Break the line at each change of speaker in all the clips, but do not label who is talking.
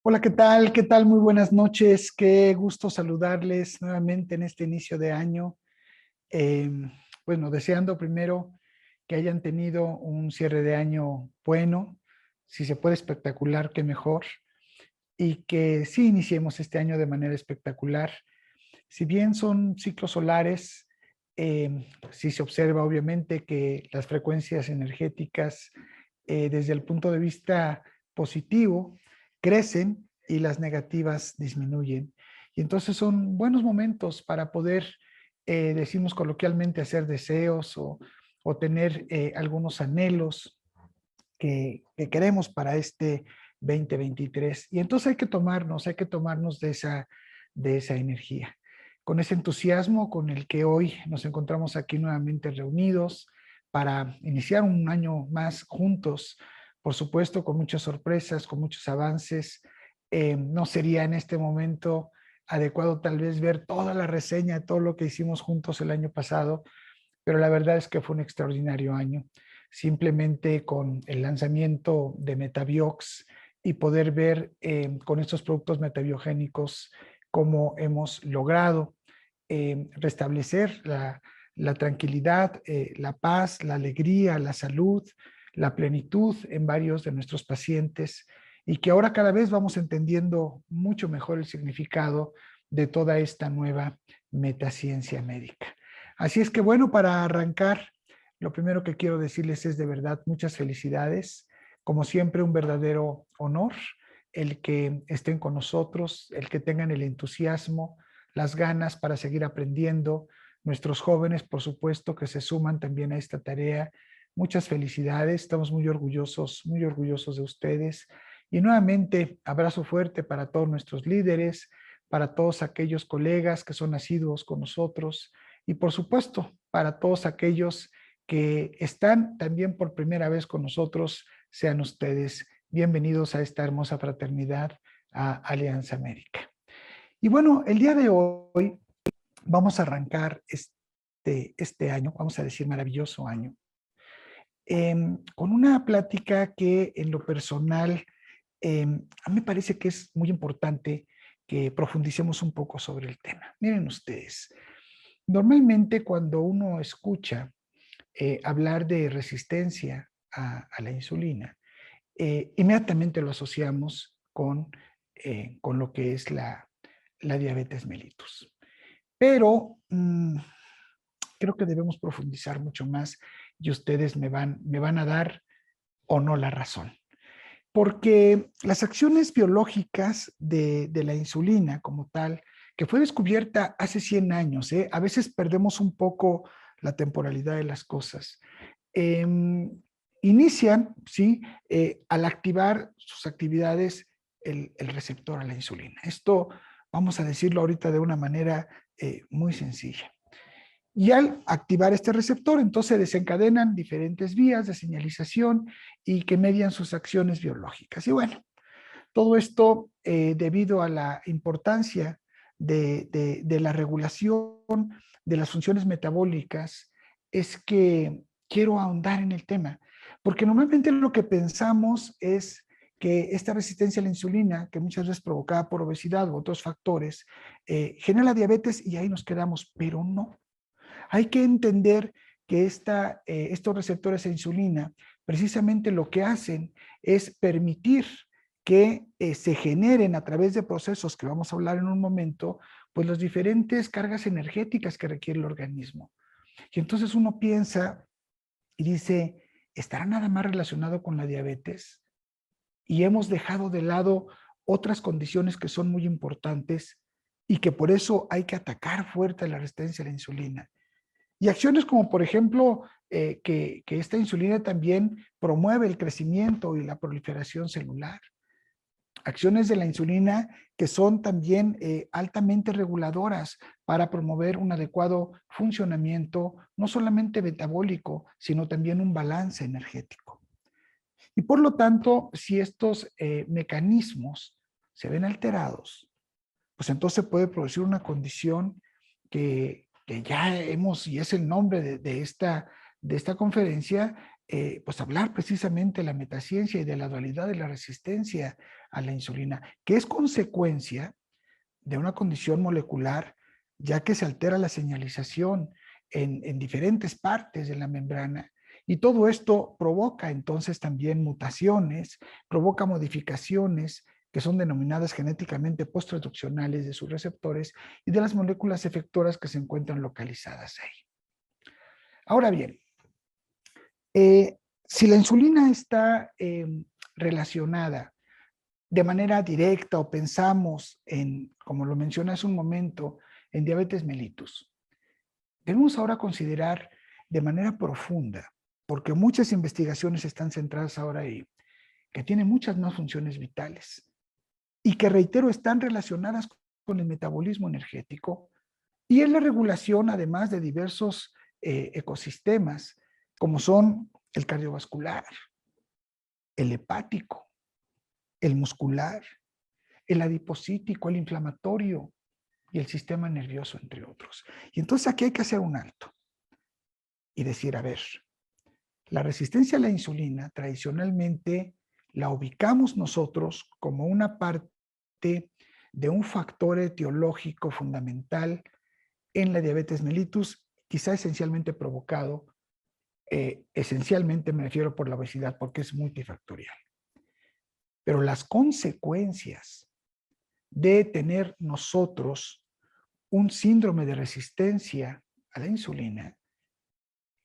Hola, ¿qué tal? ¿Qué tal? Muy buenas noches. Qué gusto saludarles nuevamente en este inicio de año. Eh, bueno, deseando primero que hayan tenido un cierre de año bueno, si se puede espectacular, qué mejor, y que sí iniciemos este año de manera espectacular. Si bien son ciclos solares, sí se observa obviamente que las frecuencias energéticas desde el punto de vista positivo crecen y las negativas disminuyen. Y entonces son buenos momentos para poder, decimos coloquialmente, hacer deseos o tener algunos anhelos que queremos para este 2023. Y entonces hay que tomarnos de esa energía, con ese entusiasmo con el que hoy nos encontramos aquí nuevamente reunidos para iniciar un año más juntos, por supuesto, con muchas sorpresas, con muchos avances. No sería en este momento adecuado tal vez ver toda la reseña de todo lo que hicimos juntos el año pasado, pero la verdad es que fue un extraordinario año. Simplemente con el lanzamiento de Metabiox y poder ver con estos productos metabiogénicos cómo hemos logrado restablecer la tranquilidad, la paz, la alegría, la salud, la plenitud en varios de nuestros pacientes y que ahora cada vez vamos entendiendo mucho mejor el significado de toda esta nueva metaciencia médica. Así es que bueno, para arrancar, lo primero que quiero decirles es de verdad muchas felicidades. Como siempre, un verdadero honor el que estén con nosotros, el que tengan el entusiasmo, las ganas para seguir aprendiendo. Nuestros jóvenes, por supuesto, que se suman también a esta tarea. Muchas felicidades, estamos muy orgullosos de ustedes. Y nuevamente, abrazo fuerte para todos nuestros líderes, para todos aquellos colegas que son asiduos con nosotros y por supuesto para todos aquellos que están también por primera vez con nosotros, sean ustedes bienvenidos a esta hermosa fraternidad, a Alianza América. Y bueno, el día de hoy vamos a arrancar este año, vamos a decir maravilloso año, con una plática que en lo personal a mí me parece que es muy importante que profundicemos un poco sobre el tema. Miren ustedes, normalmente cuando uno escucha hablar de resistencia a la insulina, inmediatamente lo asociamos con lo que es la diabetes mellitus. Pero creo que debemos profundizar mucho más y ustedes me van a dar o no la razón. Porque las acciones biológicas de la insulina como tal, que fue descubierta hace 100 años, a veces perdemos un poco la temporalidad de las cosas, eh, inician, ¿sí? Al activar sus actividades el receptor a la insulina. Esto vamos a decirlo ahorita de una manera muy sencilla. Y al activar este receptor, entonces desencadenan diferentes vías de señalización y que median sus acciones biológicas. Y bueno, todo esto debido a la importancia de la regulación de las funciones metabólicas, es que quiero ahondar en el tema, porque normalmente lo que pensamos es que esta resistencia a la insulina, que muchas veces provocada por obesidad u otros factores, genera diabetes y ahí nos quedamos, pero no. Hay que entender que estos receptores a insulina precisamente lo que hacen es permitir que se generen a través de procesos que vamos a hablar en un momento, pues las diferentes cargas energéticas que requiere el organismo. Y entonces uno piensa y dice, ¿estará nada más relacionado con la diabetes? Y hemos dejado de lado otras condiciones que son muy importantes y que por eso hay que atacar fuerte la resistencia a la insulina. Y acciones como, por ejemplo, que esta insulina también promueve el crecimiento y la proliferación celular. Acciones de la insulina que son también altamente reguladoras para promover un adecuado funcionamiento, no solamente metabólico, sino también un balance energético. Y por lo tanto, si estos mecanismos se ven alterados, pues entonces puede producir una condición que ya hemos, y es el nombre de esta conferencia, pues hablar precisamente de la metaciencia y de la dualidad de la resistencia a la insulina, que es consecuencia de una condición molecular, ya que se altera la señalización en diferentes partes de la membrana. Y todo esto provoca entonces también mutaciones, provoca modificaciones que son denominadas genéticamente posttransduccionales de sus receptores y de las moléculas efectoras que se encuentran localizadas ahí. Ahora bien, si la insulina está relacionada de manera directa o pensamos en, como lo mencioné hace un momento, en diabetes mellitus, debemos ahora considerar de manera profunda, porque muchas investigaciones están centradas ahora ahí, que tiene muchas más funciones vitales y que, reitero, están relacionadas con el metabolismo energético y en la regulación, además de diversos ecosistemas, como son el cardiovascular, el hepático, el muscular, el adipocítico, el inflamatorio y el sistema nervioso, entre otros. Y entonces aquí hay que hacer un alto y decir, a ver, la resistencia a la insulina tradicionalmente la ubicamos nosotros como una parte de un factor etiológico fundamental en la diabetes mellitus, quizá esencialmente provocado, esencialmente me refiero por la obesidad, porque es multifactorial. Pero las consecuencias de tener nosotros un síndrome de resistencia a la insulina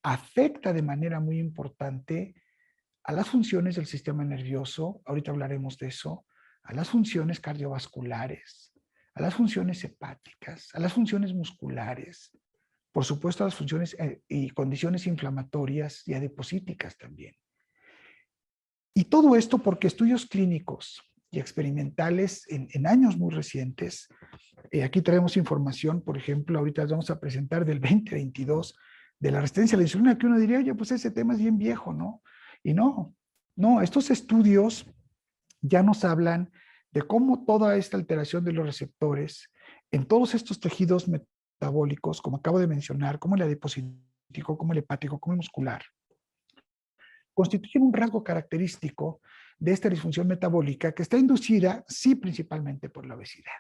afecta de manera muy importante a las funciones del sistema nervioso, ahorita hablaremos de eso, a las funciones cardiovasculares, a las funciones hepáticas, a las funciones musculares, por supuesto a las funciones y condiciones inflamatorias y adipocíticas también. Y todo esto porque estudios clínicos y experimentales en años muy recientes, aquí traemos información, por ejemplo, ahorita vamos a presentar del 2022 de la resistencia a la insulina, que uno diría, oye, pues ese tema es bien viejo, ¿no? Y no, estos estudios ya nos hablan de cómo toda esta alteración de los receptores en todos estos tejidos metabólicos, como acabo de mencionar, como el adipocítico, como el hepático, como el muscular, constituyen un rasgo característico de esta disfunción metabólica que está inducida, sí, principalmente por la obesidad.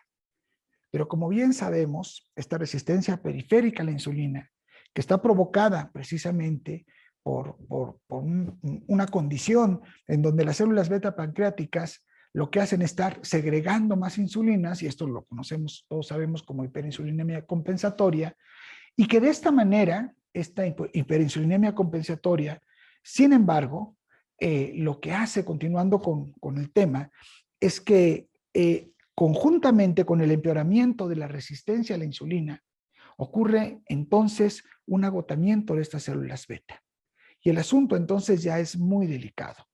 Pero como bien sabemos, esta resistencia periférica a la insulina, que está provocada precisamente por una condición en donde las células beta pancreáticas lo que hacen es estar segregando más insulinas, y esto lo conocemos, todos sabemos como hiperinsulinemia compensatoria, y que de esta manera, esta hiperinsulinemia compensatoria, sin embargo, lo que hace, continuando con el tema, es que conjuntamente con el empeoramiento de la resistencia a la insulina, ocurre entonces un agotamiento de estas células beta. Y el asunto entonces ya es muy delicado,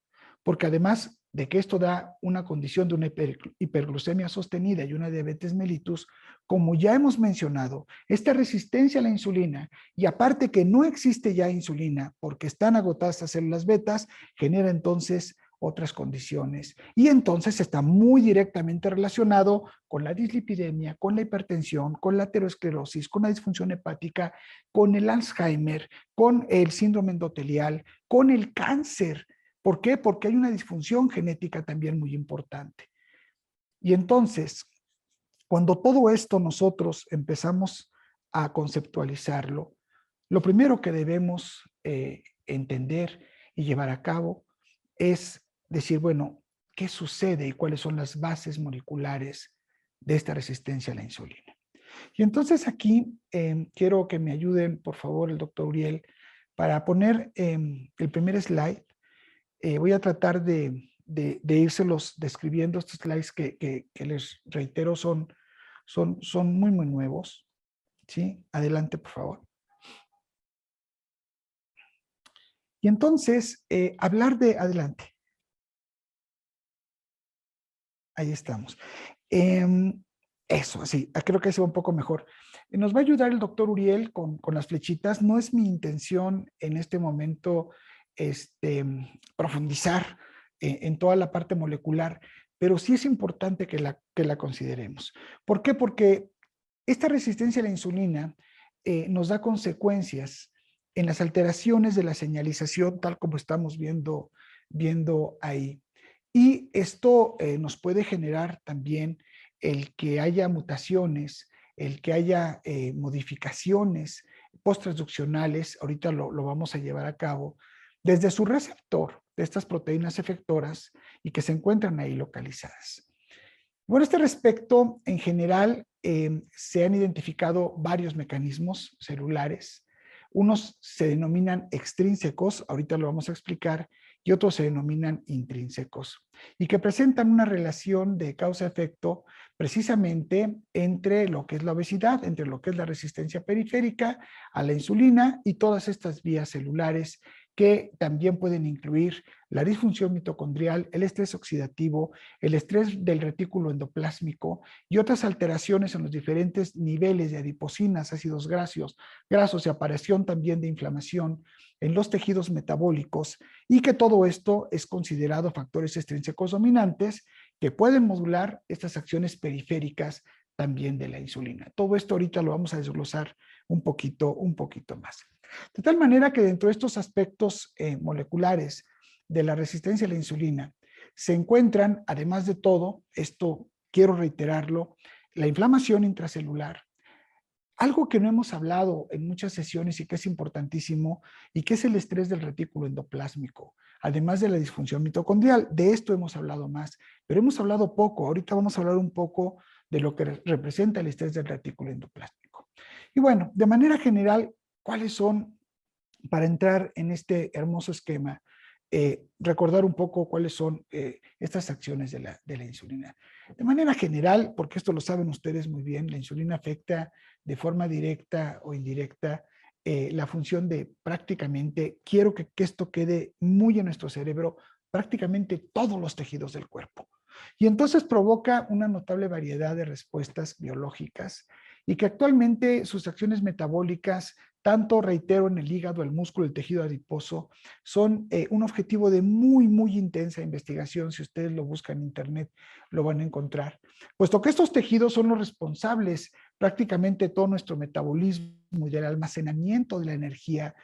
porque además de que esto da una condición de una hiperglucemia sostenida y una diabetes mellitus, como ya hemos mencionado, esta resistencia a la insulina, y aparte que no existe ya insulina porque están agotadas estas células betas, genera entonces otras condiciones. Y entonces está muy directamente relacionado con la dislipidemia, con la hipertensión, con la aterosclerosis, con la disfunción hepática, con el Alzheimer, con el síndrome endotelial, con el cáncer. ¿Por qué? Porque hay una disfunción genética también muy importante. Y entonces, cuando todo esto nosotros empezamos a conceptualizarlo, lo primero que debemos entender y llevar a cabo es decir, bueno, ¿qué sucede y cuáles son las bases moleculares de esta resistencia a la insulina? Y entonces aquí quiero que me ayuden, por favor, el doctor Uriel, para poner el primer slide. Voy a tratar de írselos describiendo estos slides que les reitero son muy, muy nuevos. ¿Sí? Adelante, por favor. Y entonces, hablar de... Adelante. Ahí estamos. Eso, sí, creo que se va un poco mejor. Nos va a ayudar el doctor Uriel con las flechitas. No es mi intención en este momento profundizar en toda la parte molecular, pero sí es importante que la consideremos. ¿Por qué? Porque esta resistencia a la insulina nos da consecuencias en las alteraciones de la señalización, tal como estamos viendo ahí. Y esto nos puede generar también el que haya mutaciones, el que haya modificaciones posttransduccionales, ahorita lo vamos a llevar a cabo, desde su receptor de estas proteínas efectoras y que se encuentran ahí localizadas. Bueno, a este respecto, en general, se han identificado varios mecanismos celulares. Unos se denominan extrínsecos, ahorita lo vamos a explicar, y otros se denominan intrínsecos, y que presentan una relación de causa-efecto precisamente entre lo que es la obesidad, entre lo que es la resistencia periférica a la insulina y todas estas vías celulares que también pueden incluir la disfunción mitocondrial, el estrés oxidativo, el estrés del retículo endoplásmico y otras alteraciones en los diferentes niveles de adipocinas, ácidos grasos y aparición también de inflamación en los tejidos metabólicos, y que todo esto es considerado factores extrínsecos dominantes que pueden modular estas acciones periféricas también de la insulina. Todo esto ahorita lo vamos a desglosar un poquito más. De tal manera que dentro de estos aspectos moleculares de la resistencia a la insulina se encuentran, además de todo, esto quiero reiterarlo, la inflamación intracelular, algo que no hemos hablado en muchas sesiones y que es importantísimo, y que es el estrés del retículo endoplásmico, además de la disfunción mitocondrial. De esto hemos hablado más, pero hemos hablado poco. Ahorita vamos a hablar un poco de lo que representa el estrés del retículo endoplásmico. Y bueno, de manera general, ¿cuáles son, para entrar en este hermoso esquema, recordar un poco cuáles son estas acciones de la insulina? De manera general, porque esto lo saben ustedes muy bien, la insulina afecta de forma directa o indirecta la función de prácticamente, quiero que esto quede muy en nuestro cerebro, prácticamente todos los tejidos del cuerpo. Y entonces provoca una notable variedad de respuestas biológicas, y que actualmente sus acciones metabólicas, tanto, reitero, en el hígado, el músculo, el tejido adiposo, son un objetivo de muy intensa investigación. Si ustedes lo buscan en internet, lo van a encontrar, puesto que estos tejidos son los responsables prácticamente de todo nuestro metabolismo y del almacenamiento de la energía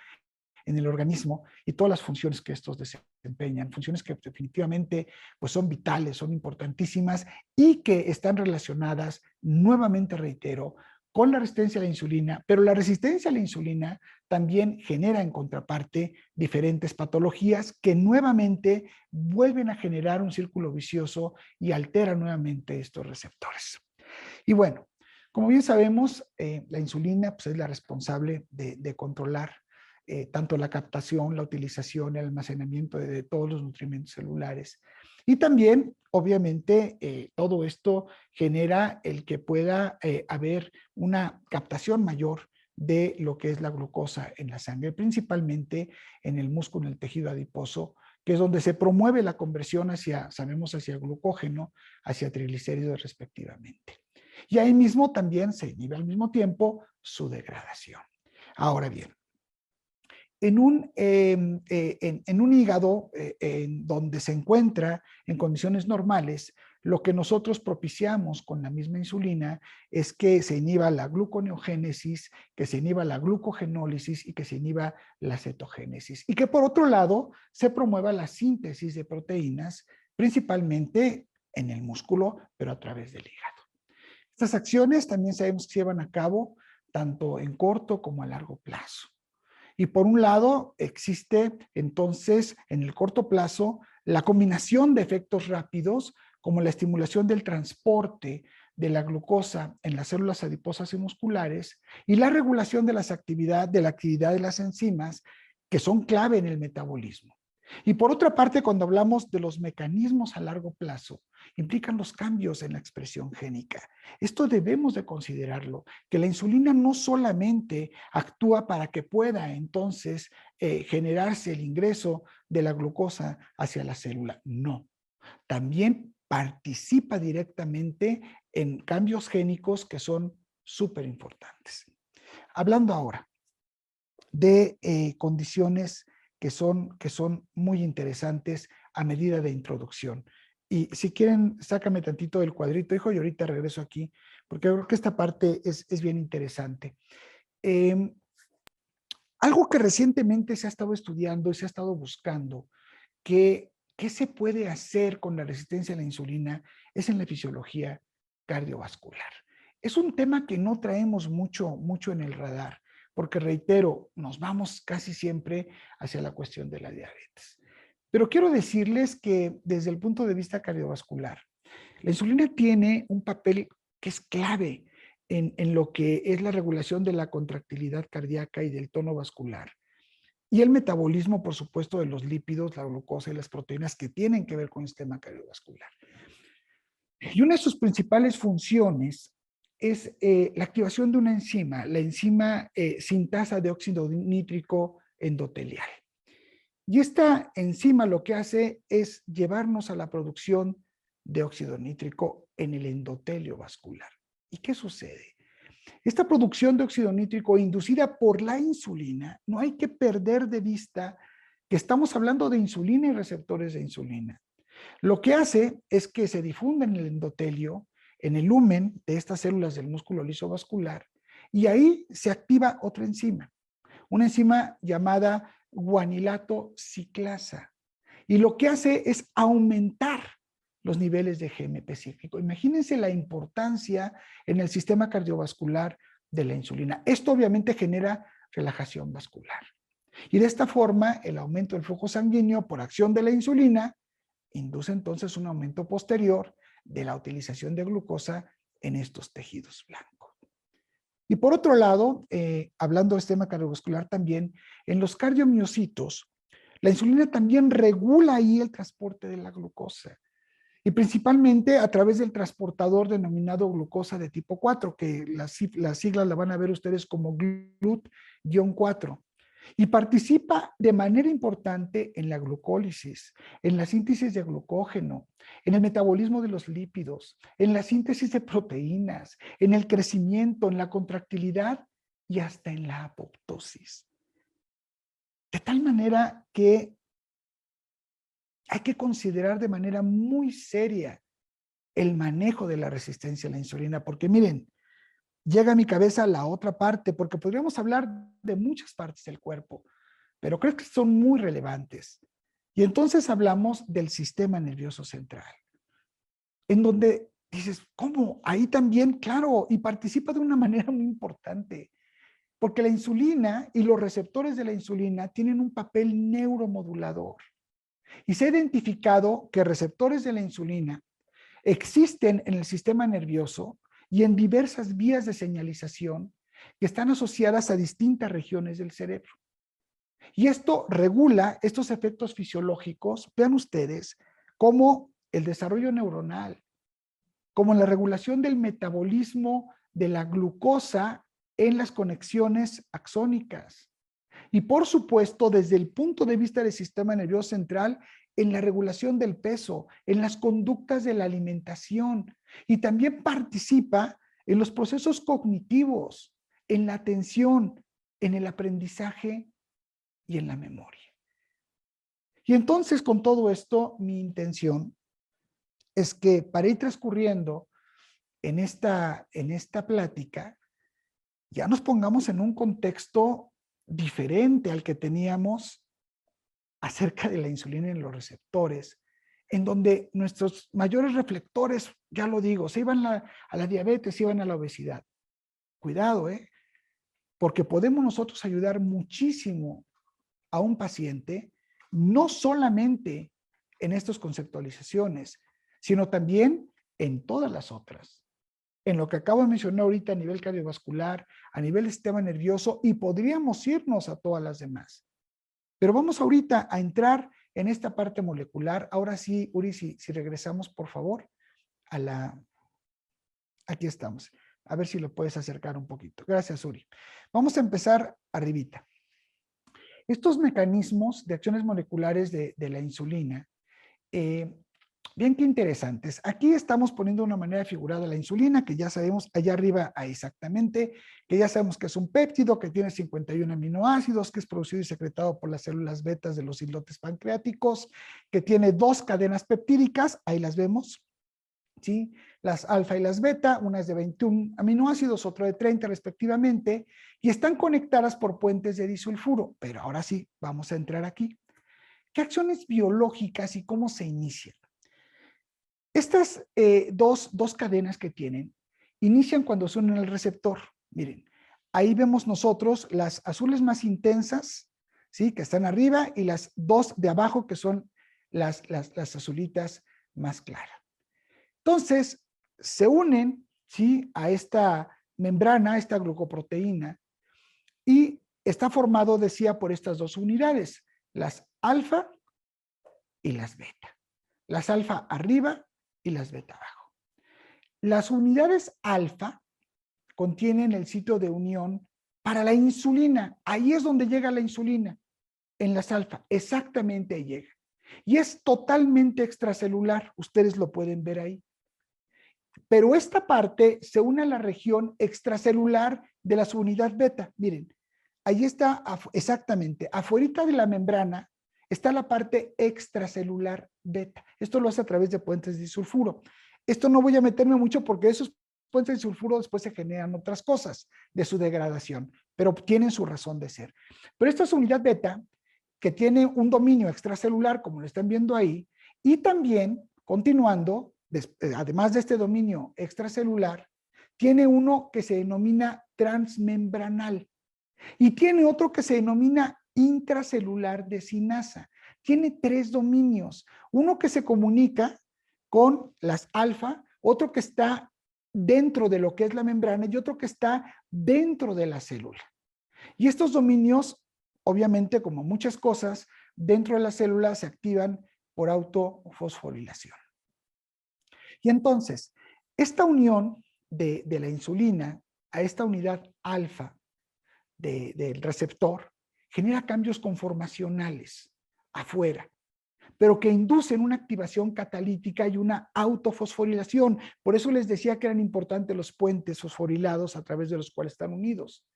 en el organismo y todas las funciones que estos desempeñan, funciones que definitivamente pues son vitales, son importantísimas y que están relacionadas, nuevamente reitero, con la resistencia a la insulina, pero la resistencia a la insulina también genera en contraparte diferentes patologías que nuevamente vuelven a generar un círculo vicioso y alteran nuevamente estos receptores. Y bueno, como bien sabemos, la insulina pues, es la responsable de controlar tanto la captación, la utilización, el almacenamiento de todos los nutrientes celulares. Y también, obviamente, todo esto genera el que pueda haber una captación mayor de lo que es la glucosa en la sangre, principalmente en el músculo, en el tejido adiposo, que es donde se promueve la conversión hacia, sabemos, hacia glucógeno, hacia triglicéridos respectivamente. Y ahí mismo también se inhibe al mismo tiempo su degradación. Ahora bien, en un hígado en donde se encuentra en condiciones normales, lo que nosotros propiciamos con la misma insulina es que se inhiba la gluconeogénesis, que se inhiba la glucogenólisis y que se inhiba la cetogénesis. Y que por otro lado se promueva la síntesis de proteínas, principalmente en el músculo, pero a través del hígado. Estas acciones también sabemos que se llevan a cabo tanto en corto como a largo plazo. Y por un lado, existe entonces en el corto plazo la combinación de efectos rápidos, como la estimulación del transporte de la glucosa en las células adiposas y musculares, y la regulación de la actividad de las enzimas, que son clave en el metabolismo. Y por otra parte, cuando hablamos de los mecanismos a largo plazo, implican los cambios en la expresión génica. Esto debemos de considerarlo, que la insulina no solamente actúa para que pueda entonces generarse el ingreso de la glucosa hacia la célula, no. También participa directamente en cambios génicos que son súper importantes. Hablando ahora de condiciones que son muy interesantes a medida de introducción. Y si quieren, sácame tantito del cuadrito, hijo, y ahorita regreso aquí, porque creo que esta parte es bien interesante. Algo que recientemente se ha estado estudiando y se ha estado buscando, que ¿qué se puede hacer con la resistencia a la insulina? Es en la fisiología cardiovascular. Es un tema que no traemos mucho en el radar, porque reitero, nos vamos casi siempre hacia la cuestión de la diabetes. Pero quiero decirles que desde el punto de vista cardiovascular, la insulina tiene un papel que es clave en lo que es la regulación de la contractilidad cardíaca y del tono vascular. Y el metabolismo, por supuesto, de los lípidos, la glucosa y las proteínas que tienen que ver con el sistema cardiovascular. Y una de sus principales funciones es la activación de una enzima, la enzima sintasa de óxido nítrico endotelial. Y esta enzima lo que hace es llevarnos a la producción de óxido nítrico en el endotelio vascular. ¿Y qué sucede? Esta producción de óxido nítrico inducida por la insulina, no hay que perder de vista que estamos hablando de insulina y receptores de insulina. Lo que hace es que se difunda en el endotelio, en el lumen de estas células del músculo liso vascular, y ahí se activa otra enzima, una enzima llamada guanilato ciclasa. Y lo que hace es aumentar los niveles de GMP cíclico. Imagínense la importancia en el sistema cardiovascular de la insulina. Esto obviamente genera relajación vascular. Y de esta forma, el aumento del flujo sanguíneo por acción de la insulina induce entonces un aumento posterior de la utilización de glucosa en estos tejidos blancos. Y por otro lado, hablando del sistema cardiovascular también, en los cardiomiocitos, la insulina también regula ahí el transporte de la glucosa. Y principalmente a través del transportador denominado glucosa de tipo 4, que las siglas la van a ver ustedes como GLUT-4. Y participa de manera importante en la glucólisis, en la síntesis de glucógeno, en el metabolismo de los lípidos, en la síntesis de proteínas, en el crecimiento, en la contractilidad y hasta en la apoptosis. De tal manera que hay que considerar de manera muy seria el manejo de la resistencia a la insulina, porque miren, llega a mi cabeza la otra parte, porque podríamos hablar de muchas partes del cuerpo, pero creo que son muy relevantes. Y entonces hablamos del sistema nervioso central, en donde dices, ¿cómo? Ahí también, claro, y participa de una manera muy importante, porque la insulina y los receptores de la insulina tienen un papel neuromodulador. Y se ha identificado que receptores de la insulina existen en el sistema nervioso y en diversas vías de señalización que están asociadas a distintas regiones del cerebro. Y esto regula estos efectos fisiológicos, vean ustedes, como el desarrollo neuronal, como la regulación del metabolismo de la glucosa en las conexiones axónicas. Y por supuesto, desde el punto de vista del sistema nervioso central, en la regulación del peso, en las conductas de la alimentación, y también participa en los procesos cognitivos, en la atención, en el aprendizaje y en la memoria. Y entonces, con todo esto, mi intención es que para ir transcurriendo en esta plática, ya nos pongamos en un contexto diferente al que teníamos acerca de la insulina en los receptores, en donde nuestros mayores reflectores, ya lo digo, se iban a la diabetes, se iban a la obesidad. Cuidado, porque podemos nosotros ayudar muchísimo a un paciente, no solamente en estas conceptualizaciones, sino también en todas las otras. En lo que acabo de mencionar ahorita a nivel cardiovascular, a nivel del sistema nervioso, y podríamos irnos a todas las demás. Pero vamos ahorita a entrar en esta parte molecular. Ahora sí, Uri, si regresamos, por favor, a la... Aquí estamos. A ver si lo puedes acercar un poquito. Gracias, Uri. Vamos a empezar arribita. Estos mecanismos de acciones moleculares de la insulina, bien que interesantes. Aquí estamos poniendo de una manera figurada la insulina, que ya sabemos allá arriba exactamente, que ya sabemos que es un péptido que tiene 51 aminoácidos, que es producido y secretado por las células betas de los islotes pancreáticos, que tiene 2 cadenas peptídicas, ahí las vemos, ¿sí? Las alfa y las beta, una es de 21 aminoácidos, otra de 30 respectivamente, y están conectadas por puentes de disulfuro. Pero ahora sí, vamos a entrar aquí. ¿Qué acciones biológicas y cómo se inician? Estas dos cadenas que tienen inician cuando se unen al receptor. Miren, ahí vemos nosotros las azules más intensas, ¿sí? Que están arriba, y las dos de abajo que son las azulitas más claras. Entonces, se unen, ¿sí? A esta membrana, a esta glucoproteína, y está formado, decía, por estas dos unidades, las alfa y las beta. Las alfa arriba y las beta abajo. Las unidades alfa contienen el sitio de unión para la insulina. Ahí es donde llega la insulina, en las alfa, exactamente ahí llega. Y es totalmente extracelular, ustedes lo pueden ver ahí. Pero esta parte se une a la región extracelular de la subunidad beta. Miren, ahí está exactamente, afuera de la membrana está la parte extracelular beta. Esto lo hace a través de puentes de sulfuro. Esto no voy a meterme mucho porque esos puentes de sulfuro después se generan otras cosas de su degradación, pero tienen su razón de ser. Pero esta es unidad beta que tiene un dominio extracelular, como lo están viendo ahí, y también, continuando, además de este dominio extracelular, tiene uno que se denomina transmembranal y tiene otro que se denomina intracelular de sinasa. Tiene tres dominios, uno que se comunica con las alfa, otro que está dentro de lo que es la membrana y otro que está dentro de la célula. Y estos dominios, obviamente, como muchas cosas, dentro de la célula se activan por autofosforilación. Y entonces, esta unión de la insulina a esta unidad alfa del receptor genera cambios conformacionales afuera, pero que inducen una activación catalítica y una autofosforilación. Por eso les decía que eran importantes los puentes fosforilados a través de los cuales están unidos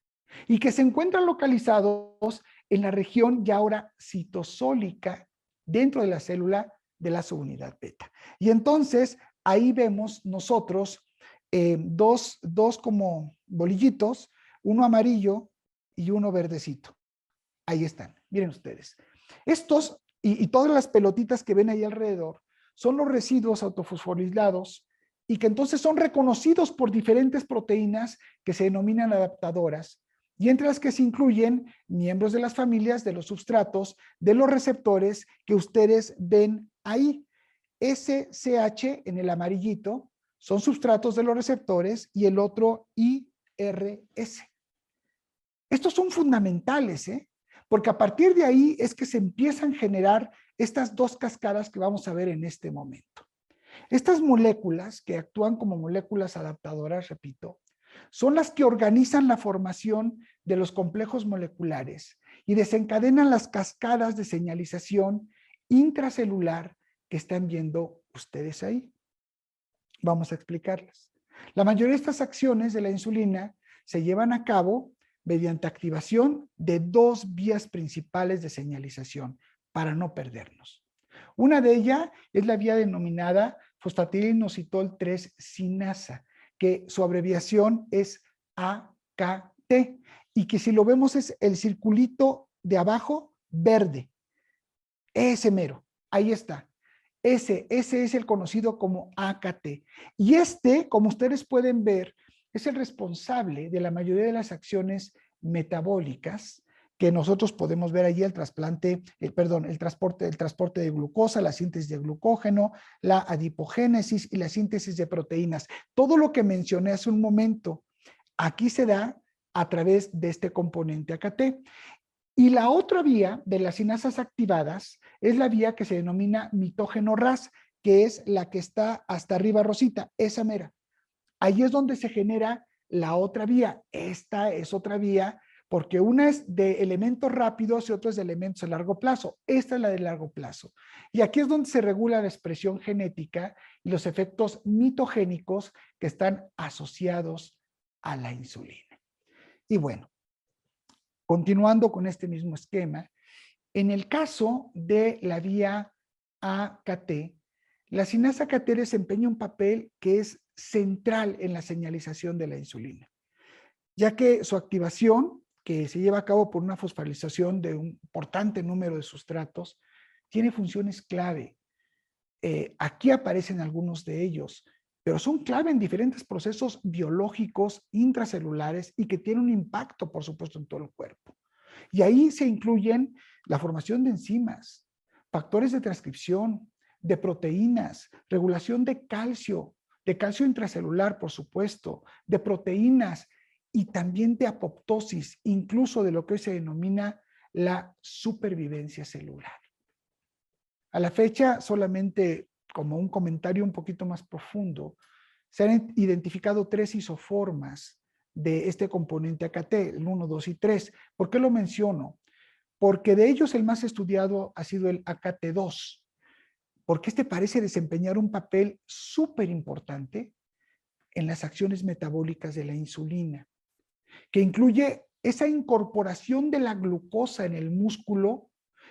y que se encuentran localizados en la región ya ahora citosólica dentro de la célula de la subunidad beta. Y entonces ahí vemos nosotros dos como bolillitos, uno amarillo y uno verdecito. Ahí están, miren ustedes. Estos y todas las pelotitas que ven ahí alrededor son los residuos autofosforilados y que entonces son reconocidos por diferentes proteínas que se denominan adaptadoras, y entre las que se incluyen miembros de las familias de los substratos de los receptores que ustedes ven ahí. SCH en el amarillito son substratos de los receptores y el otro IRS. Estos son fundamentales, porque a partir de ahí es que se empiezan a generar estas dos cascadas que vamos a ver en este momento. Estas moléculas que actúan como moléculas adaptadoras, repito, son las que organizan la formación de los complejos moleculares y desencadenan las cascadas de señalización intracelular que están viendo ustedes ahí. Vamos a explicarlas. La mayoría de estas acciones de la insulina se llevan a cabo mediante activación de dos vías principales de señalización para no perdernos. Una de ellas es la vía denominada fosfatilinositol 3 sinasa, que su abreviación es AKT, y que si lo vemos es el circulito de abajo verde. Ese mero, ahí está. Ese es el conocido como AKT. Y este, como ustedes pueden ver, es el responsable de la mayoría de las acciones metabólicas que nosotros podemos ver allí, el transporte de glucosa, la síntesis de glucógeno, la adipogénesis y la síntesis de proteínas. Todo lo que mencioné hace un momento, aquí se da a través de este componente AKT. Y la otra vía de las sinasas activadas es la vía que se denomina mitógeno RAS, que es la que está hasta arriba rosita, esa mera. Ahí es donde se genera la otra vía. Esta es otra vía porque una es de elementos rápidos y otra es de elementos a largo plazo. Esta es la de largo plazo. Y aquí es donde se regula la expresión genética y los efectos mitogénicos que están asociados a la insulina. Y bueno, continuando con este mismo esquema, en el caso de la vía AKT, la sinasa AKT desempeña un papel que es central en la señalización de la insulina, ya que su activación, que se lleva a cabo por una fosforilación de un importante número de sustratos, tiene funciones clave. Aquí aparecen algunos de ellos, pero son clave en diferentes procesos biológicos intracelulares y que tienen un impacto, por supuesto, en todo el cuerpo. Y ahí se incluyen la formación de enzimas, factores de transcripción, de proteínas, regulación de calcio intracelular, por supuesto, de proteínas y también de apoptosis, incluso de lo que hoy se denomina la supervivencia celular. A la fecha, solamente como un comentario un poquito más profundo, se han identificado 3 isoformas de este componente AKT, el 1, 2 y 3. ¿Por qué lo menciono? Porque de ellos el más estudiado ha sido el AKT2, porque este parece desempeñar un papel súper importante en las acciones metabólicas de la insulina, que incluye esa incorporación de la glucosa en el músculo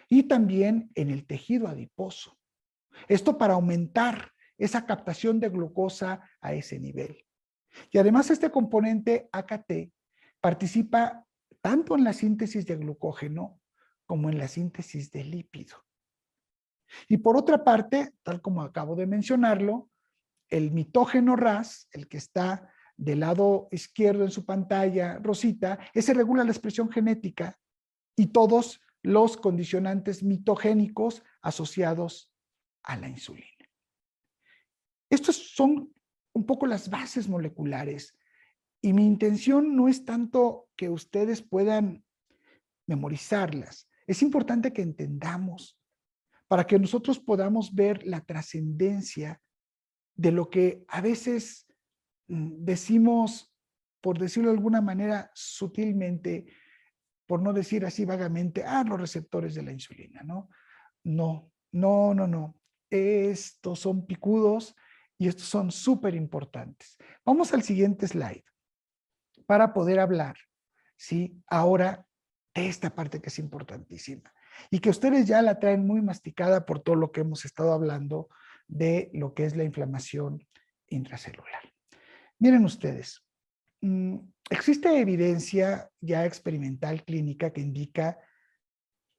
y también en el tejido adiposo. Esto para aumentar esa captación de glucosa a ese nivel. Y además este componente AKT participa tanto en la síntesis de glucógeno como en la síntesis de lípido. Y por otra parte, tal como acabo de mencionarlo, el mitógeno RAS, el que está del lado izquierdo en su pantalla, rosita, ese regula la expresión genética y todos los condicionantes mitogénicos asociados a la insulina. Estos son un poco las bases moleculares y mi intención no es tanto que ustedes puedan memorizarlas, es importante que entendamos para que nosotros podamos ver la trascendencia de lo que a veces decimos, por decirlo de alguna manera sutilmente, por no decir así vagamente, los receptores de la insulina, ¿no? No, no, no, no. Estos son picudos y estos son súper importantes. Vamos al siguiente slide para poder hablar, ¿sí? Ahora de esta parte que es importantísima y que ustedes ya la traen muy masticada por todo lo que hemos estado hablando de lo que es la inflamación intracelular. Miren ustedes, existe evidencia ya experimental clínica que indica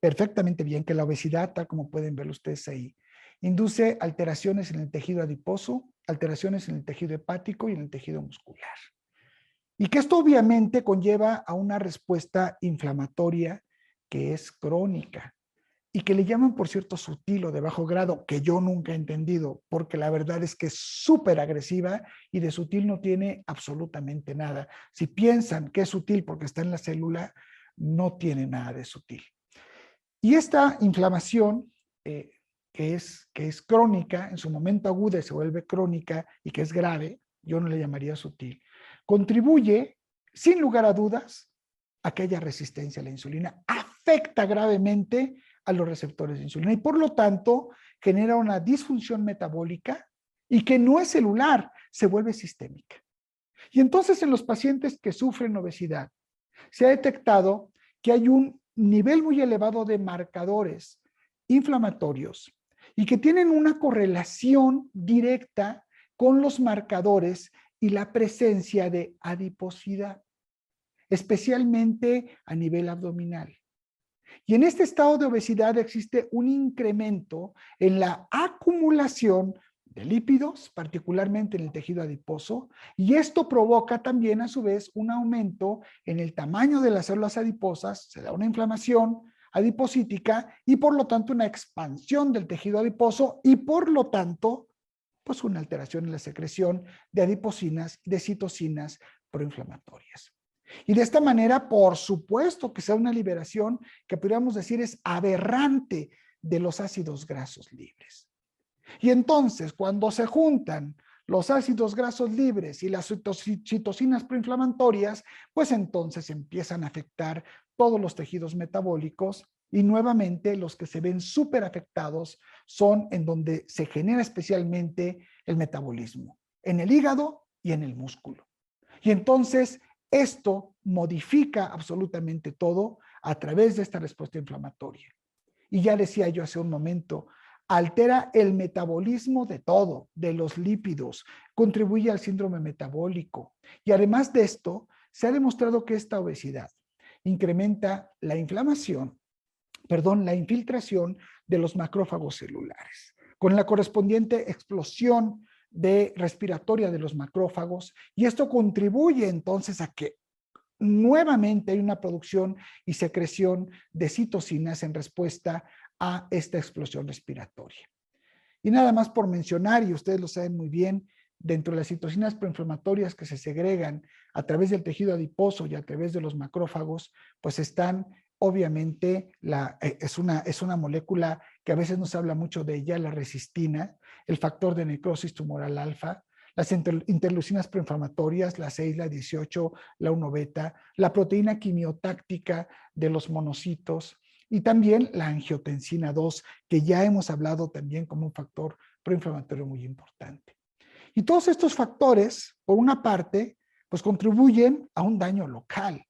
perfectamente bien que la obesidad, tal como pueden ver ustedes ahí, induce alteraciones en el tejido adiposo, alteraciones en el tejido hepático y en el tejido muscular. Y que esto obviamente conlleva a una respuesta inflamatoria que es crónica y que le llaman, por cierto, sutil o de bajo grado, que yo nunca he entendido, porque la verdad es que es súper agresiva y de sutil no tiene absolutamente nada. Si piensan que es sutil porque está en la célula, no tiene nada de sutil. Y esta inflamación, que es crónica, en su momento aguda se vuelve crónica y que es grave, yo no le llamaría sutil, contribuye, sin lugar a dudas, a que haya resistencia a la insulina, afecta gravemente a los receptores de insulina y por lo tanto genera una disfunción metabólica y que no es celular, se vuelve sistémica. Y entonces en los pacientes que sufren obesidad, se ha detectado que hay un nivel muy elevado de marcadores inflamatorios y que tienen una correlación directa con los marcadores y la presencia de adiposidad, especialmente a nivel abdominal. Y en este estado de obesidad existe un incremento en la acumulación de lípidos, particularmente en el tejido adiposo, y esto provoca también a su vez un aumento en el tamaño de las células adiposas, se da una inflamación adipocítica y por lo tanto una expansión del tejido adiposo y por lo tanto pues una alteración en la secreción de adipocinas y de citocinas proinflamatorias. Y de esta manera, por supuesto que sea una liberación que podríamos decir es aberrante de los ácidos grasos libres. Y entonces, cuando se juntan los ácidos grasos libres y las citocinas proinflamatorias, pues entonces empiezan a afectar todos los tejidos metabólicos y nuevamente los que se ven súper afectados son en donde se genera especialmente el metabolismo, en el hígado y en el músculo. Y entonces esto modifica absolutamente todo a través de esta respuesta inflamatoria. Y ya decía yo hace un momento, altera el metabolismo de todo, de los lípidos, contribuye al síndrome metabólico. Y además de esto, se ha demostrado que esta obesidad incrementa la inflamación la infiltración de los macrófagos celulares, con la correspondiente explosión respiratoria de los macrófagos, y esto contribuye entonces a que nuevamente hay una producción y secreción de citocinas en respuesta a esta explosión respiratoria. Y nada más por mencionar, y ustedes lo saben muy bien, dentro de las citocinas proinflamatorias que se segregan a través del tejido adiposo y a través de los macrófagos, pues están obviamente, es una molécula que a veces no se habla mucho de ella, la resistina, el factor de necrosis tumoral alfa, las interleucinas proinflamatorias, la 6, la 18, la 1 beta, la proteína quimiotáctica de los monocitos y también la angiotensina 2, que ya hemos hablado también como un factor proinflamatorio muy importante. Y todos estos factores, por una parte, pues contribuyen a un daño local,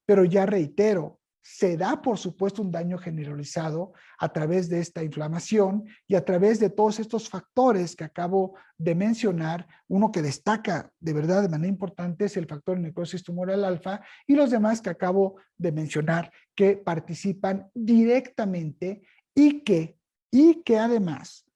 pero ya reitero, se da, por supuesto, un daño generalizado a través de esta inflamación y a través de todos estos factores que acabo de mencionar. Uno que destaca de verdad de manera importante es el factor de necrosis tumoral alfa y los demás que acabo de mencionar que participan directamente y que además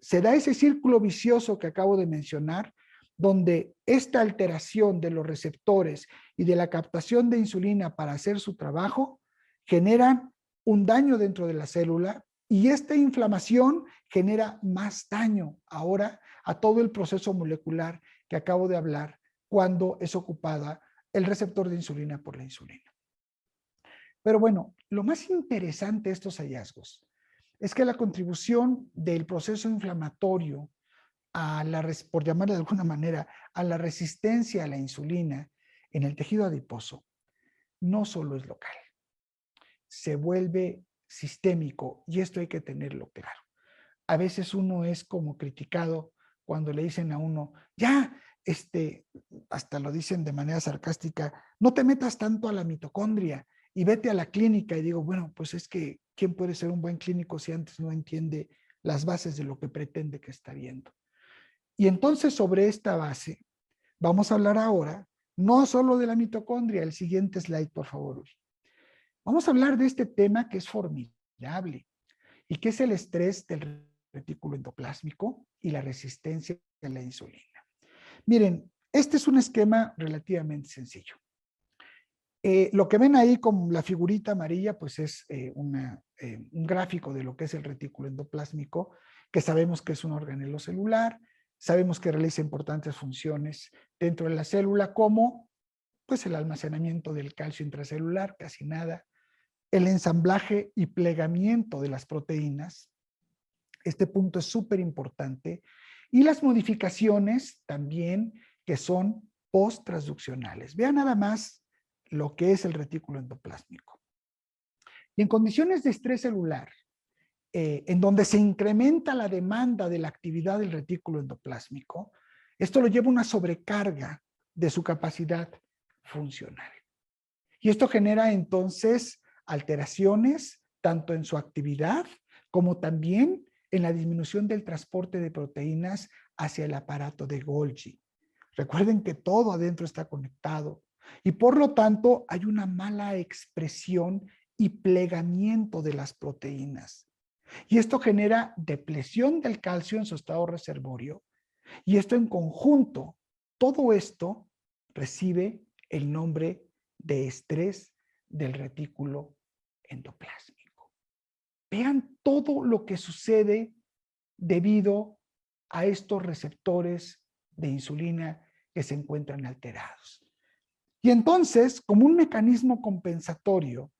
se da ese círculo vicioso que acabo de mencionar, donde esta alteración de los receptores y de la captación de insulina para hacer su trabajo generan un daño dentro de la célula y esta inflamación genera más daño ahora a todo el proceso molecular que acabo de hablar cuando es ocupada el receptor de insulina por la insulina. Pero bueno, lo más interesante de estos hallazgos es que la contribución del proceso inflamatorio por llamarle de alguna manera, a la resistencia a la insulina en el tejido adiposo, no solo es local, se vuelve sistémico y esto hay que tenerlo claro. A veces uno es como criticado cuando le dicen a uno, ya, hasta lo dicen de manera sarcástica, no te metas tanto a la mitocondria y vete a la clínica. Y digo, bueno, pues es que, ¿quién puede ser un buen clínico si antes no entiende las bases de lo que pretende que está viendo? Y entonces sobre esta base vamos a hablar ahora no solo de la mitocondria. El siguiente slide, por favor, Uri. Vamos a hablar de este tema que es formidable y que es el estrés del retículo endoplásmico y la resistencia a la insulina. Miren, este es un esquema relativamente sencillo. Lo que ven ahí con la figurita amarilla, pues es un gráfico de lo que es el retículo endoplásmico, que sabemos que es un organelo celular. Sabemos que realiza importantes funciones dentro de la célula, como pues, el almacenamiento del calcio intracelular, casi nada, el ensamblaje y plegamiento de las proteínas. Este punto es súper importante. Y las modificaciones también que son post-transduccionales. Vean nada más lo que es el retículo endoplásmico. Y en condiciones de estrés celular, en donde se incrementa la demanda de la actividad del retículo endoplásmico, esto lo lleva a una sobrecarga de su capacidad funcional. Y esto genera entonces alteraciones tanto en su actividad como también en la disminución del transporte de proteínas hacia el aparato de Golgi. Recuerden que todo adentro está conectado y por lo tanto hay una mala expresión y plegamiento de las proteínas. Y esto genera depresión del calcio en su estado reservorio. Y esto en conjunto, todo esto recibe el nombre de estrés del retículo endoplásmico. Vean todo lo que sucede debido a estos receptores de insulina que se encuentran alterados. Y entonces, como un mecanismo compensatorio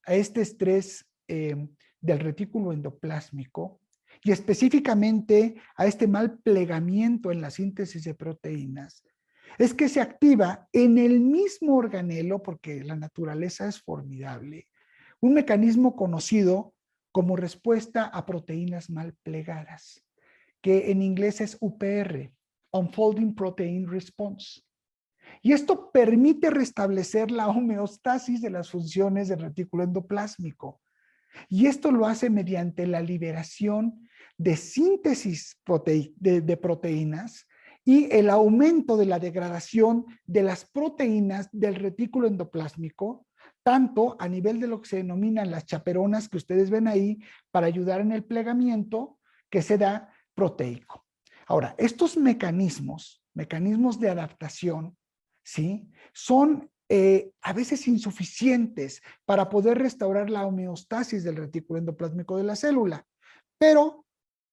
a este estrés del retículo endoplásmico y específicamente a este mal plegamiento en la síntesis de proteínas, es que se activa en el mismo organelo, porque la naturaleza es formidable, un mecanismo conocido como respuesta a proteínas mal plegadas, que en inglés es UPR, Unfolding Protein Response. Y esto permite restablecer la homeostasis de las funciones del retículo endoplásmico. Y esto lo hace mediante la liberación de síntesis de proteínas y el aumento de la degradación de las proteínas del retículo endoplásmico tanto a nivel de lo que se denominan las chaperonas que ustedes ven ahí para ayudar en el plegamiento que se da proteico. Ahora, estos mecanismos de adaptación, ¿sí? Son a veces insuficientes para poder restaurar la homeostasis del retículo endoplásmico de la célula, pero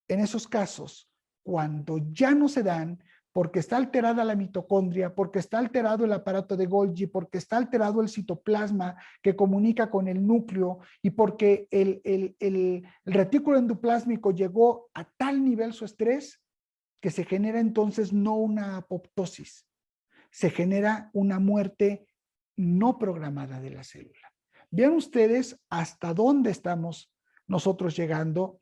en esos casos, cuando ya no se dan, porque está alterada la mitocondria, porque está alterado el aparato de Golgi, porque está alterado el citoplasma que comunica con el núcleo y porque el retículo endoplásmico llegó a tal nivel su estrés que se genera entonces no una apoptosis, se genera una muerte no programada de la célula. Vean ustedes hasta dónde estamos nosotros llegando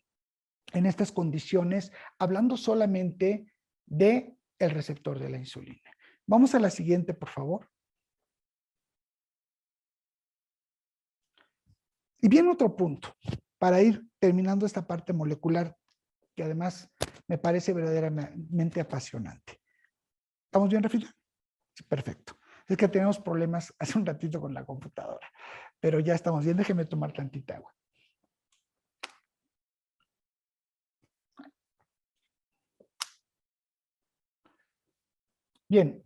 en estas condiciones, hablando solamente de el receptor de la insulina. Vamos a la siguiente, por favor. Y viene otro punto, para ir terminando esta parte molecular, que además me parece verdaderamente apasionante. ¿Estamos bien, Rafita? Sí, perfecto. Es que tenemos problemas hace un ratito con la computadora, pero ya estamos bien. Déjeme tomar tantita agua. Bien.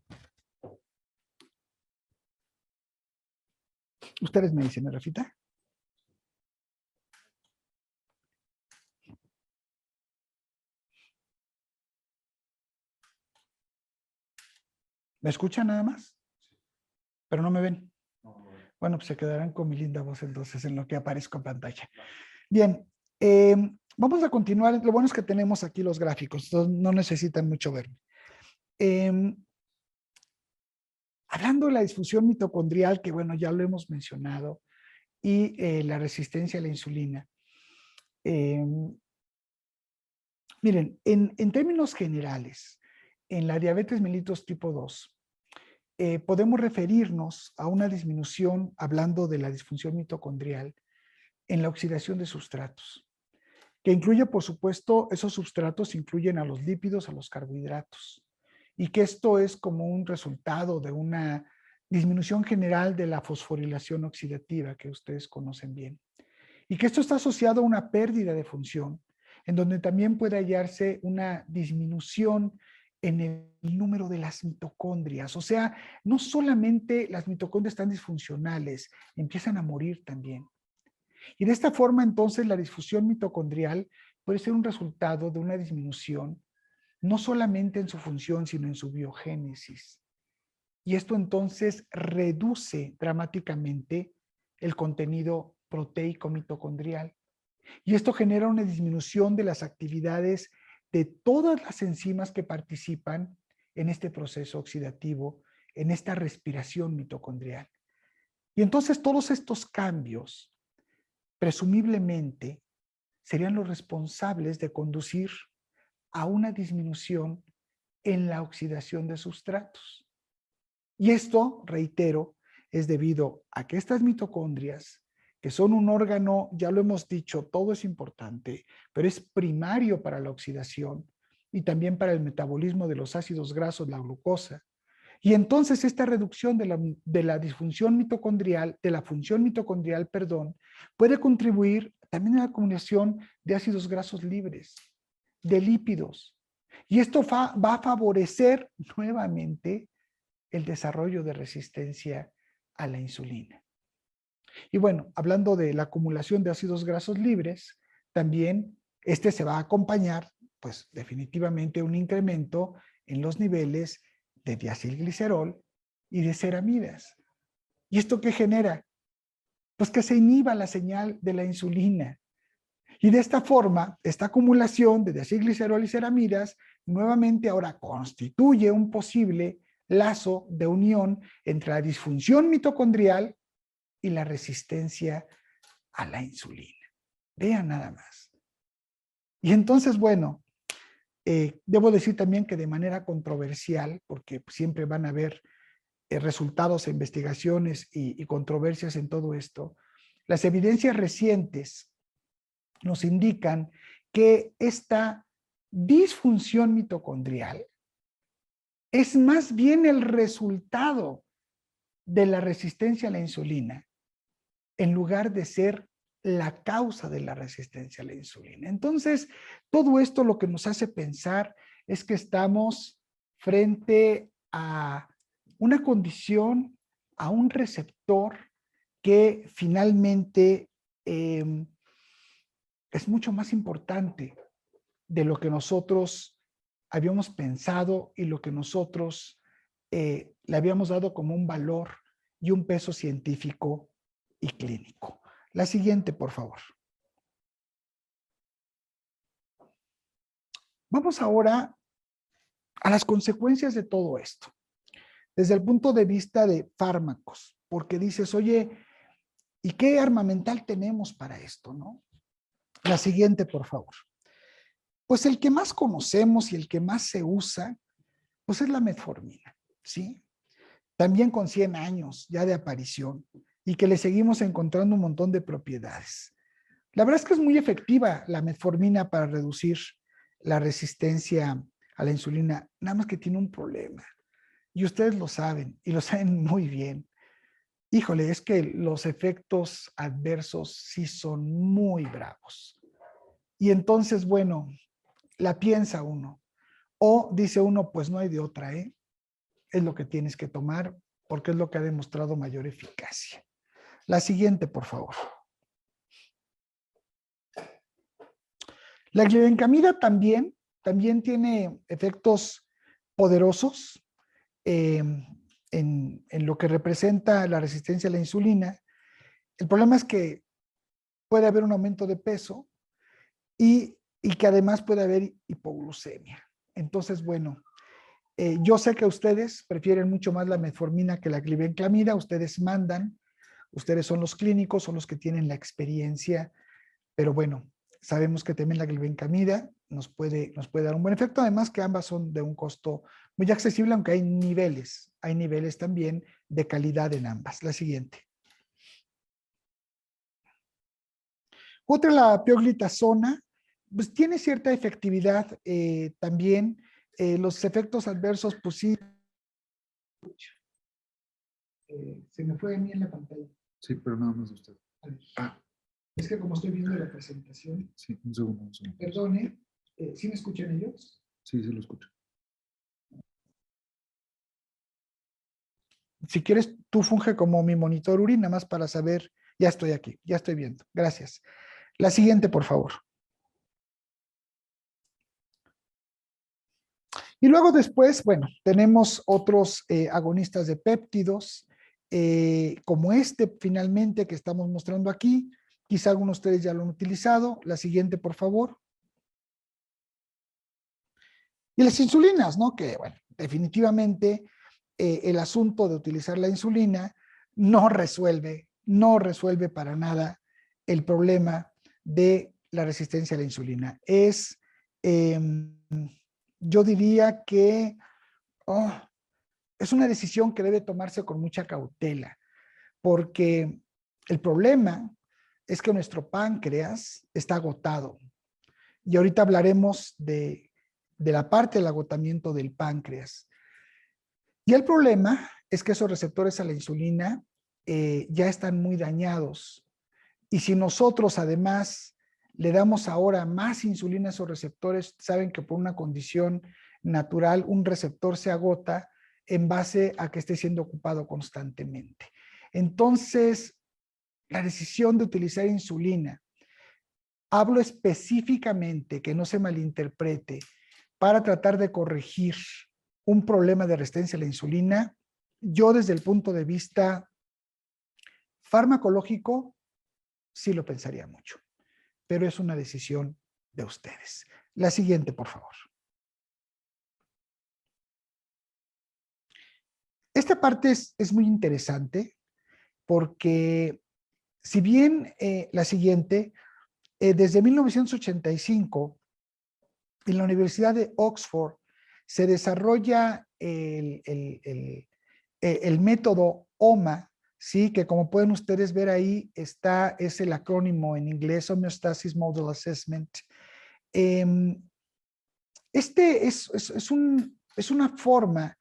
Ustedes me dicen, Rafita. ¿Me escuchan nada más? Pero no me ven. Bueno, pues se quedarán con mi linda voz entonces en lo que aparezco en pantalla. Bien, vamos a continuar. Lo bueno es que tenemos aquí los gráficos, entonces no necesitan mucho verme. Hablando de la disfunción mitocondrial, que bueno, ya lo hemos mencionado, y la resistencia a la insulina. Miren, en términos generales, en la diabetes mellitus tipo 2, podemos referirnos a una disminución, hablando de la disfunción mitocondrial, en la oxidación de sustratos, que incluye, por supuesto, esos sustratos incluyen a los lípidos, a los carbohidratos, y que esto es como un resultado de una disminución general de la fosforilación oxidativa que ustedes conocen bien, y que esto está asociado a una pérdida de función, en donde también puede hallarse una disminución en el número de las mitocondrias. O sea, no solamente las mitocondrias están disfuncionales, empiezan a morir también. Y de esta forma, entonces, la disfunción mitocondrial puede ser un resultado de una disminución, no solamente en su función, sino en su biogénesis. Y esto entonces reduce dramáticamente el contenido proteico mitocondrial. Y esto genera una disminución de las actividades de todas las enzimas que participan en este proceso oxidativo, en esta respiración mitocondrial. Y entonces todos estos cambios, presumiblemente, serían los responsables de conducir a una disminución en la oxidación de sustratos. Y esto, reitero, es debido a que estas mitocondrias, que son un órgano, ya lo hemos dicho, todo es importante, pero es primario para la oxidación y también para el metabolismo de los ácidos grasos, la glucosa. Y entonces esta reducción de la disfunción mitocondrial, de la función mitocondrial, perdón, puede contribuir también a la acumulación de ácidos grasos libres, de lípidos. Y esto va a favorecer nuevamente el desarrollo de resistencia a la insulina. Y bueno, hablando de la acumulación de ácidos grasos libres, también este se va a acompañar, pues definitivamente un incremento en los niveles de diacilglicerol y de ceramidas. ¿Y esto qué genera? Pues que se inhiba la señal de la insulina. Y de esta forma, esta acumulación de diacilglicerol y ceramidas nuevamente ahora constituye un posible lazo de unión entre la disfunción mitocondrial y la resistencia a la insulina. Vean nada más. Y entonces, bueno, debo decir también que de manera controversial, porque siempre van a haber resultados e investigaciones y controversias en todo esto, las evidencias recientes nos indican que esta disfunción mitocondrial es más bien el resultado de la resistencia a la insulina en lugar de ser la causa de la resistencia a la insulina. Entonces, todo esto lo que nos hace pensar es que estamos frente a una condición, a un receptor que finalmente es mucho más importante de lo que nosotros habíamos pensado y lo que nosotros le habíamos dado como un valor y un peso científico y clínico. La siguiente, por favor. Vamos ahora a las consecuencias de todo esto, desde el punto de vista de fármacos, porque dices, oye, ¿y qué armamental tenemos para esto, no? La siguiente, por favor. Pues el que más conocemos y el que más se usa, pues es la metformina, ¿sí? También con 100 años ya de aparición y que le seguimos encontrando un montón de propiedades. La verdad es que es muy efectiva la metformina para reducir la resistencia a la insulina, nada más que tiene un problema. Y ustedes lo saben, y lo saben muy bien. Híjole, es que los efectos adversos sí son muy bravos. Y entonces, bueno, la piensa uno. O dice uno, pues no hay de otra, ¿eh? Es lo que tienes que tomar porque es lo que ha demostrado mayor eficacia. La siguiente, por favor. La glibenclamida también tiene efectos poderosos en lo que representa la resistencia a la insulina. El problema es que puede haber un aumento de peso y que además puede haber hipoglucemia. Entonces, bueno, yo sé que ustedes prefieren mucho más la metformina que la glibenclamida, ustedes mandan, ustedes son los clínicos, son los que tienen la experiencia, pero bueno, sabemos que también la glibenclamida nos puede dar un buen efecto, además que ambas son de un costo muy accesible, aunque hay niveles también de calidad en ambas. La siguiente. Otra, la pioglitazona, pues tiene cierta efectividad también. Los efectos adversos, pues sí. Se me fue a mí en la pantalla.
Sí, pero nada más de usted.
Es que como estoy viendo la presentación.
Sí, un segundo, un segundo.
Perdone, ¿sí me escuchan ellos?
Sí, sí lo escucho.
Si quieres, tú funge como mi monitor, Uri, nada más para saber, ya estoy aquí, ya estoy viendo. Gracias. La siguiente, por favor. Y luego después, bueno, tenemos otros agonistas de péptidos, como este finalmente que estamos mostrando aquí. Quizá algunos de ustedes ya lo han utilizado. La siguiente, por favor. Y las insulinas, ¿no? Que, bueno, definitivamente el asunto de utilizar la insulina no resuelve para nada el problema de la resistencia a la insulina. Es, yo diría que es una decisión que debe tomarse con mucha cautela, porque el problema es que nuestro páncreas está agotado. Y ahorita hablaremos de la parte del agotamiento del páncreas. Y el problema es que esos receptores a la insulina ya están muy dañados. Y si nosotros además le damos ahora más insulina a esos receptores, saben que por una condición natural un receptor se agota en base a que esté siendo ocupado constantemente. Entonces, la decisión de utilizar insulina, hablo específicamente, que no se malinterprete, para tratar de corregir un problema de resistencia a la insulina, yo desde el punto de vista farmacológico sí lo pensaría mucho, pero es una decisión de ustedes. La siguiente, por favor. Esta parte es muy interesante porque si bien la siguiente, desde 1985, en la Universidad de Oxford se desarrolla el método OMA, ¿sí? Que como pueden ustedes ver ahí, es el acrónimo en inglés, Homeostasis Model Assessment. Este es una forma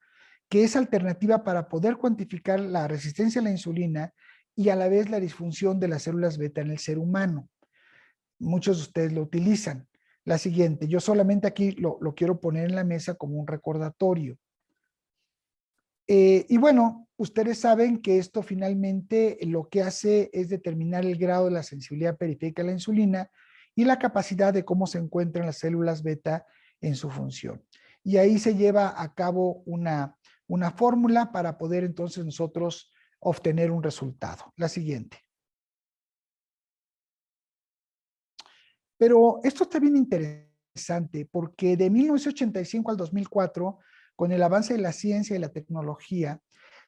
que es alternativa para poder cuantificar la resistencia a la insulina y a la vez la disfunción de las células beta en el ser humano. Muchos de ustedes lo utilizan. La siguiente, yo solamente aquí lo quiero poner en la mesa como un recordatorio. Y bueno, ustedes saben que esto finalmente lo que hace es determinar el grado de la sensibilidad periférica a la insulina y la capacidad de cómo se encuentran las células beta en su función. Y ahí se lleva a cabo una fórmula para poder entonces nosotros obtener un resultado. La siguiente. Pero esto está bien interesante porque de 1985 al 2004, con el avance de la ciencia y la tecnología,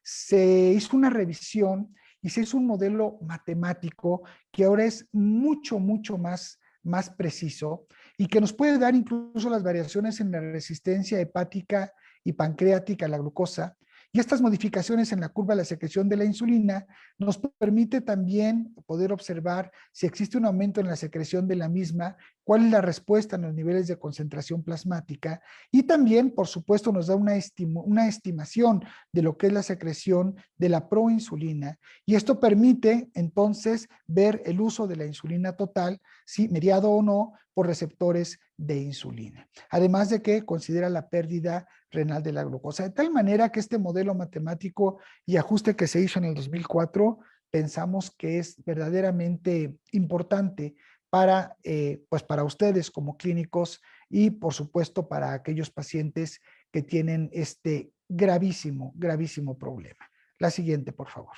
se hizo una revisión y se hizo un modelo matemático que ahora es mucho más preciso y que nos puede dar incluso las variaciones en la resistencia hepática y pancreática a la glucosa. Y estas modificaciones en la curva de la secreción de la insulina nos permite también poder observar si existe un aumento en la secreción de la misma, cuál es la respuesta en los niveles de concentración plasmática y también, por supuesto, nos da una estimación de lo que es la secreción de la proinsulina y esto permite entonces ver el uso de la insulina total, si mediado o no por receptores de insulina. Además de que considera la pérdida renal de la glucosa, de tal manera que este modelo matemático y ajuste que se hizo en el 2004 pensamos que es verdaderamente importante para, pues para ustedes como clínicos y por supuesto para aquellos pacientes que tienen este gravísimo problema. La siguiente, por favor.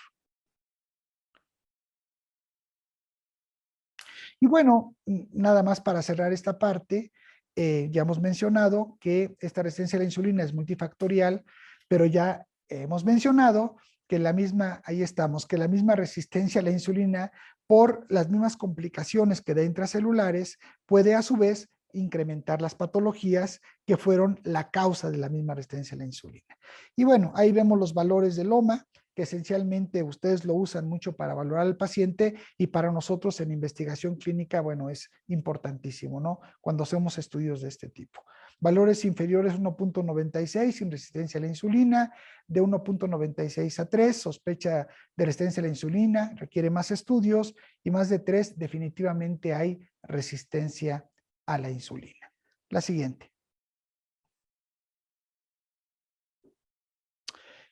Y bueno, nada más para cerrar esta parte, ya hemos mencionado que esta resistencia a la insulina es multifactorial, pero ya hemos mencionado que la misma, ahí estamos, que la misma resistencia a la insulina por las mismas complicaciones que da intracelulares puede a su vez incrementar las patologías que fueron la causa de la misma resistencia a la insulina. Y bueno, ahí vemos los valores del OMA, que esencialmente ustedes lo usan mucho para valorar al paciente y para nosotros en investigación clínica, bueno, es importantísimo, ¿no? Cuando hacemos estudios de este tipo. Valores inferiores 1.96 sin resistencia a la insulina, de 1.96 a 3, sospecha de resistencia a la insulina, requiere más estudios y más de 3 definitivamente hay resistencia a la insulina. La siguiente.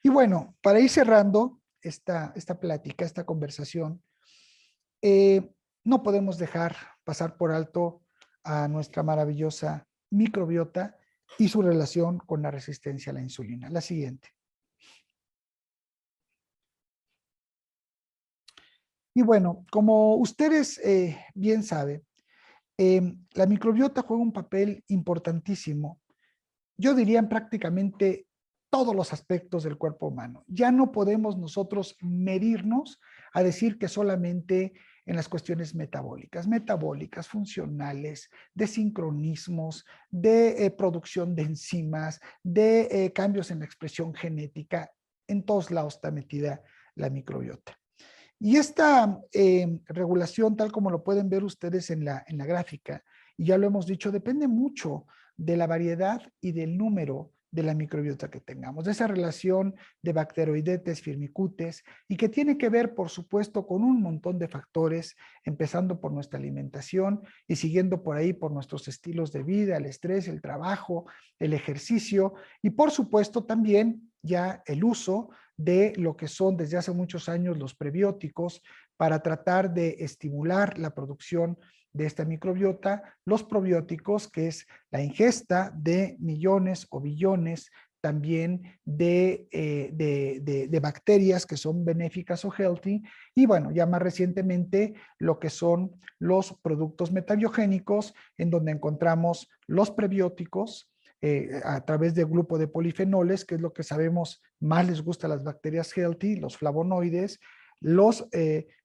Y bueno, para ir cerrando esta plática, esta conversación, no podemos dejar pasar por alto a nuestra maravillosa microbiota y su relación con la resistencia a la insulina. La siguiente. Y bueno, como ustedes bien saben, la microbiota juega un papel importantísimo, yo diría en prácticamente todos los aspectos del cuerpo humano. Ya no podemos nosotros medirnos a decir que solamente en las cuestiones metabólicas, funcionales, de sincronismos, de producción de enzimas, de cambios en la expresión genética. En todos lados está metida la microbiota. Y esta regulación, tal como lo pueden ver ustedes en la gráfica, y ya lo hemos dicho, depende mucho de la variedad y del número de la microbiota que tengamos, de esa relación de bacteroidetes, firmicutes, y que tiene que ver, por supuesto, con un montón de factores, empezando por nuestra alimentación y siguiendo por ahí por nuestros estilos de vida, el estrés, el trabajo, el ejercicio, y por supuesto también ya el uso de lo que son desde hace muchos años los prebióticos para tratar de estimular la producción de esta microbiota, los probióticos, que es la ingesta de millones o billones también de bacterias que son benéficas o healthy, y bueno, ya más recientemente lo que son los productos metabiogénicos, en donde encontramos los prebióticos, a través del grupo de polifenoles, que es lo que sabemos más les gusta a las bacterias healthy, los flavonoides, los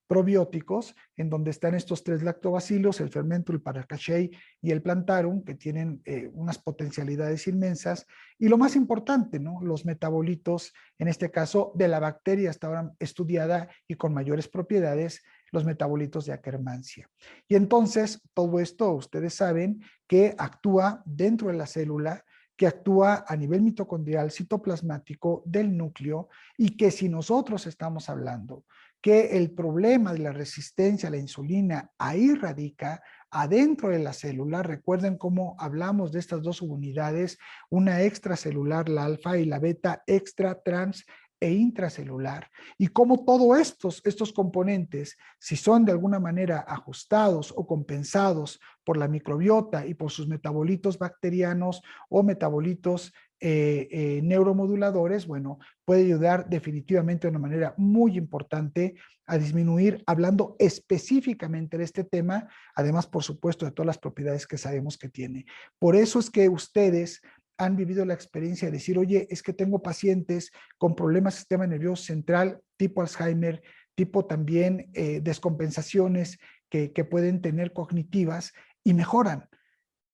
probióticos, en donde están estos 3 lactobacilos, el fermento, el Paracacea y el plantarum, que tienen unas potencialidades inmensas, y lo más importante, ¿no? Los metabolitos, en este caso de la bacteria hasta ahora estudiada y con mayores propiedades, los metabolitos de Akkermansia. Y entonces, todo esto, ustedes saben que actúa dentro de la célula, que actúa a nivel mitocondrial, citoplasmático, del núcleo, y que si nosotros estamos hablando que el problema de la resistencia a la insulina ahí radica adentro de la célula. Recuerden cómo hablamos de estas dos subunidades, una extracelular, la alfa, y la beta extra, trans e intracelular, y cómo todos estos componentes, si son de alguna manera ajustados o compensados por la microbiota y por sus metabolitos bacterianos o metabolitos neuromoduladores, bueno, puede ayudar definitivamente de una manera muy importante a disminuir, hablando específicamente de este tema, además, por supuesto, de todas las propiedades que sabemos que tiene. Por eso es que ustedes han vivido la experiencia de decir, oye, es que tengo pacientes con problemas del sistema nervioso central, tipo Alzheimer, tipo también descompensaciones que pueden tener cognitivas y mejoran.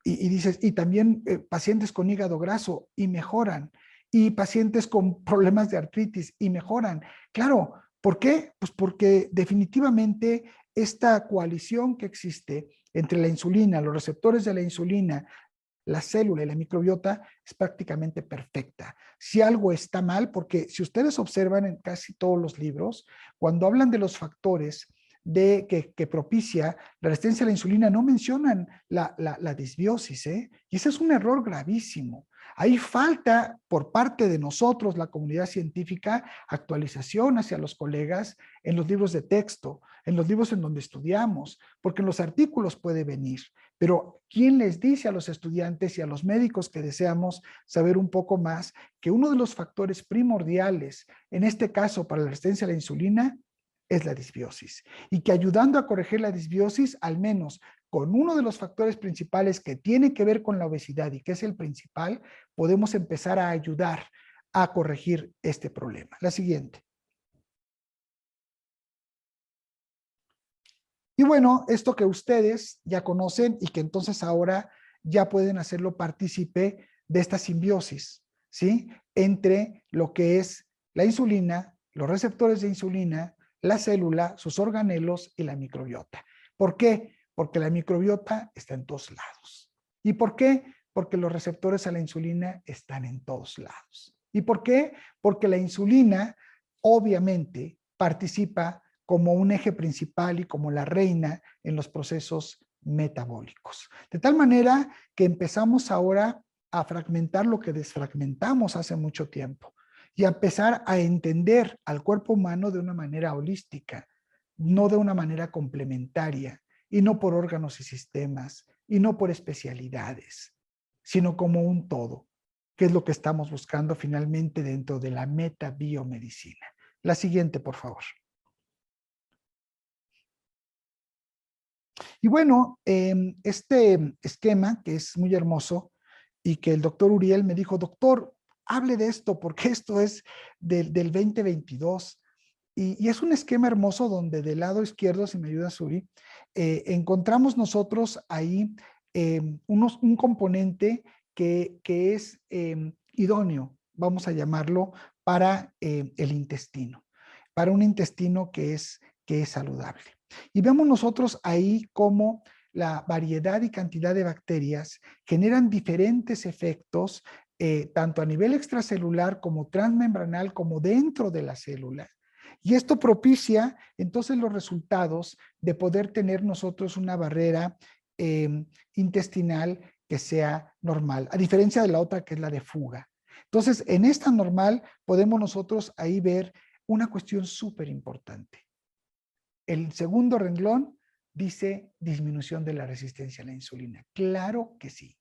Y dices, y también pacientes con hígado graso y mejoran, y pacientes con problemas de artritis y mejoran. Claro, ¿por qué? Pues porque definitivamente esta coalición que existe entre la insulina, los receptores de la insulina, la célula y la microbiota es prácticamente perfecta. Si algo está mal, porque si ustedes observan en casi todos los libros, cuando hablan de los factores que propicia la resistencia a la insulina, no mencionan la disbiosis, ¿eh? Y ese es un error gravísimo. Ahí falta por parte de nosotros, la comunidad científica, actualización hacia los colegas en los libros de texto, en los libros en donde estudiamos, porque en los artículos puede venir. Pero ¿quién les dice a los estudiantes y a los médicos que deseamos saber un poco más que uno de los factores primordiales, en este caso para la resistencia a la insulina, es la disbiosis? Y que ayudando a corregir la disbiosis, al menos con uno de los factores principales que tiene que ver con la obesidad y que es el principal, podemos empezar a ayudar a corregir este problema. La siguiente. Y bueno, esto que ustedes ya conocen y que entonces ahora ya pueden hacerlo partícipe de esta simbiosis, ¿sí? Entre lo que es la insulina, los receptores de insulina, la célula, sus organelos y la microbiota. ¿Por qué? Porque la microbiota está en todos lados. ¿Y por qué? Porque los receptores a la insulina están en todos lados. ¿Y por qué? Porque la insulina obviamente participa como un eje principal y como la reina en los procesos metabólicos. De tal manera que empezamos ahora a fragmentar lo que desfragmentamos hace mucho tiempo y a empezar a entender al cuerpo humano de una manera holística, no de una manera complementaria, y no por órganos y sistemas, y no por especialidades, sino como un todo, que es lo que estamos buscando finalmente dentro de la metabiomedicina. La siguiente, por favor. Y bueno, este esquema que es muy hermoso y que el doctor Uriel me dijo, doctor, hable de esto porque esto es del 2022. Y es un esquema hermoso donde del lado izquierdo, si me ayuda Suri, encontramos nosotros ahí un componente que es idóneo, vamos a llamarlo, para el intestino, para un intestino que es saludable. Y vemos nosotros ahí cómo la variedad y cantidad de bacterias generan diferentes efectos, tanto a nivel extracelular como transmembranal, como dentro de la célula. Y esto propicia entonces los resultados de poder tener nosotros una barrera intestinal que sea normal, a diferencia de la otra que es la de fuga. Entonces, en esta normal podemos nosotros ahí ver una cuestión súper importante. El segundo renglón dice disminución de la resistencia a la insulina. Claro que sí.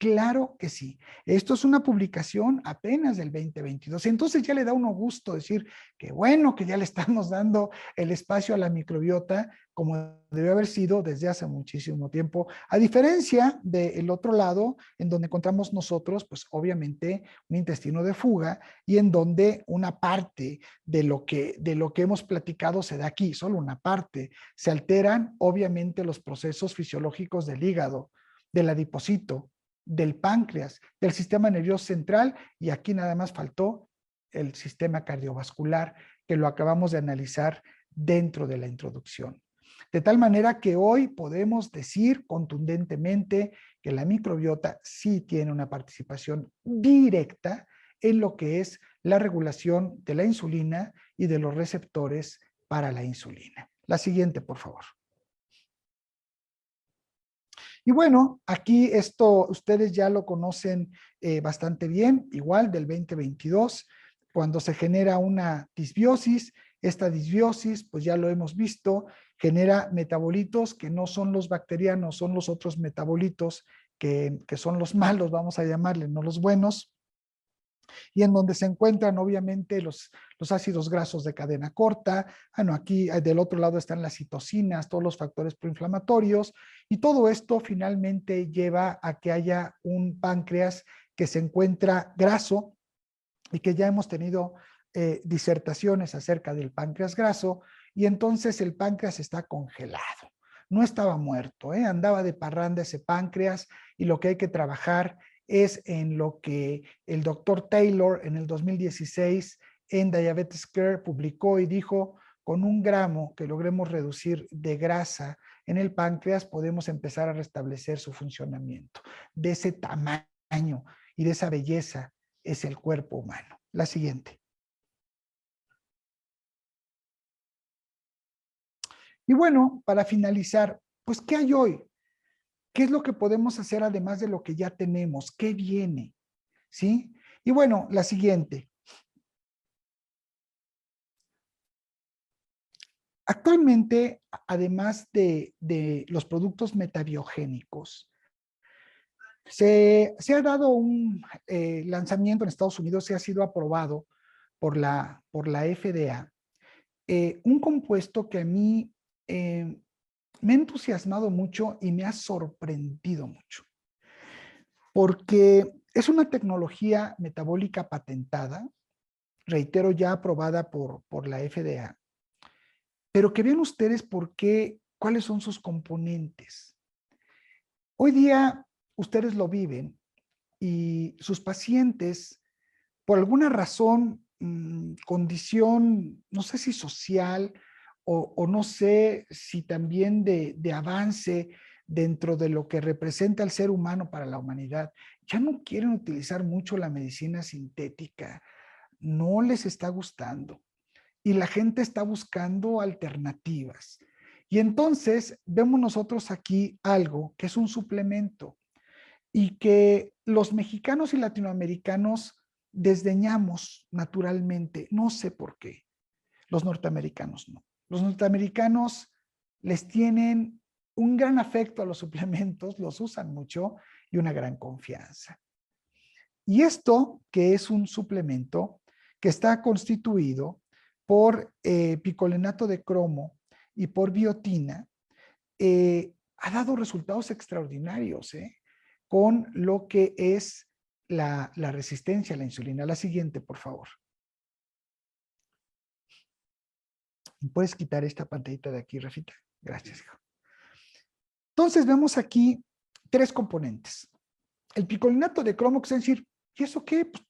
Claro que sí. Esto es una publicación apenas del 2022. Entonces ya le da uno gusto decir que bueno, que ya le estamos dando el espacio a la microbiota como debe haber sido desde hace muchísimo tiempo. A diferencia del otro lado, en donde encontramos nosotros, pues obviamente un intestino de fuga y en donde una parte de lo que hemos platicado se da aquí, solo una parte. Se alteran obviamente los procesos fisiológicos del hígado, del adipocito, del páncreas, del sistema nervioso central, y aquí nada más faltó el sistema cardiovascular, que lo acabamos de analizar dentro de la introducción. De tal manera que hoy podemos decir contundentemente que la microbiota sí tiene una participación directa en lo que es la regulación de la insulina y de los receptores para la insulina. La siguiente, por favor. Y bueno, aquí esto ustedes ya lo conocen bastante bien, igual del 2022, cuando se genera una disbiosis. Esta disbiosis, pues ya lo hemos visto, genera metabolitos que no son los bacterianos, son los otros metabolitos que son los malos, vamos a llamarle, no los buenos, y en donde se encuentran obviamente los ácidos grasos de cadena corta. Bueno, aquí del otro lado están las citocinas, todos los factores proinflamatorios, y todo esto finalmente lleva a que haya un páncreas que se encuentra graso y que ya hemos tenido disertaciones acerca del páncreas graso, y entonces el páncreas está congelado. No estaba muerto, andaba de parranda ese páncreas, y lo que hay que trabajar es en lo que el doctor Taylor en el 2016 en Diabetes Care publicó y dijo: con 1 gramo que logremos reducir de grasa en el páncreas, podemos empezar a restablecer su funcionamiento. De ese tamaño y de esa belleza es el cuerpo humano. La siguiente. Y bueno, para finalizar, pues, ¿qué hay hoy? ¿Qué es lo que podemos hacer además de lo que ya tenemos? ¿Qué viene? ¿Sí? Y bueno, la siguiente. Actualmente, además de los productos metabiogénicos, se ha dado un lanzamiento en Estados Unidos, se ha sido aprobado por la FDA, un compuesto que a mí me ha entusiasmado mucho y me ha sorprendido mucho, porque es una tecnología metabólica patentada, reitero, ya aprobada por la FDA, pero que vean ustedes cuáles son sus componentes. Hoy día ustedes lo viven y sus pacientes, por alguna razón, condición, no sé si social o no sé si también de avance dentro de lo que representa el ser humano para la humanidad, ya no quieren utilizar mucho la medicina sintética, no les está gustando y la gente está buscando alternativas. Y entonces vemos nosotros aquí algo que es un suplemento y que los mexicanos y latinoamericanos desdeñamos naturalmente, no sé por qué, los norteamericanos no. Los norteamericanos les tienen un gran afecto a los suplementos, los usan mucho y una gran confianza. Y esto, que es un suplemento que está constituido por picolenato de cromo y por biotina, ha dado resultados extraordinarios con lo que es la resistencia a la insulina. La siguiente, por favor. ¿Puedes quitar esta pantallita de aquí, Rafita? Gracias, hijo. Entonces vemos aquí 3 componentes. El picolinato de cromo, que es decir, ¿y eso qué? Pues,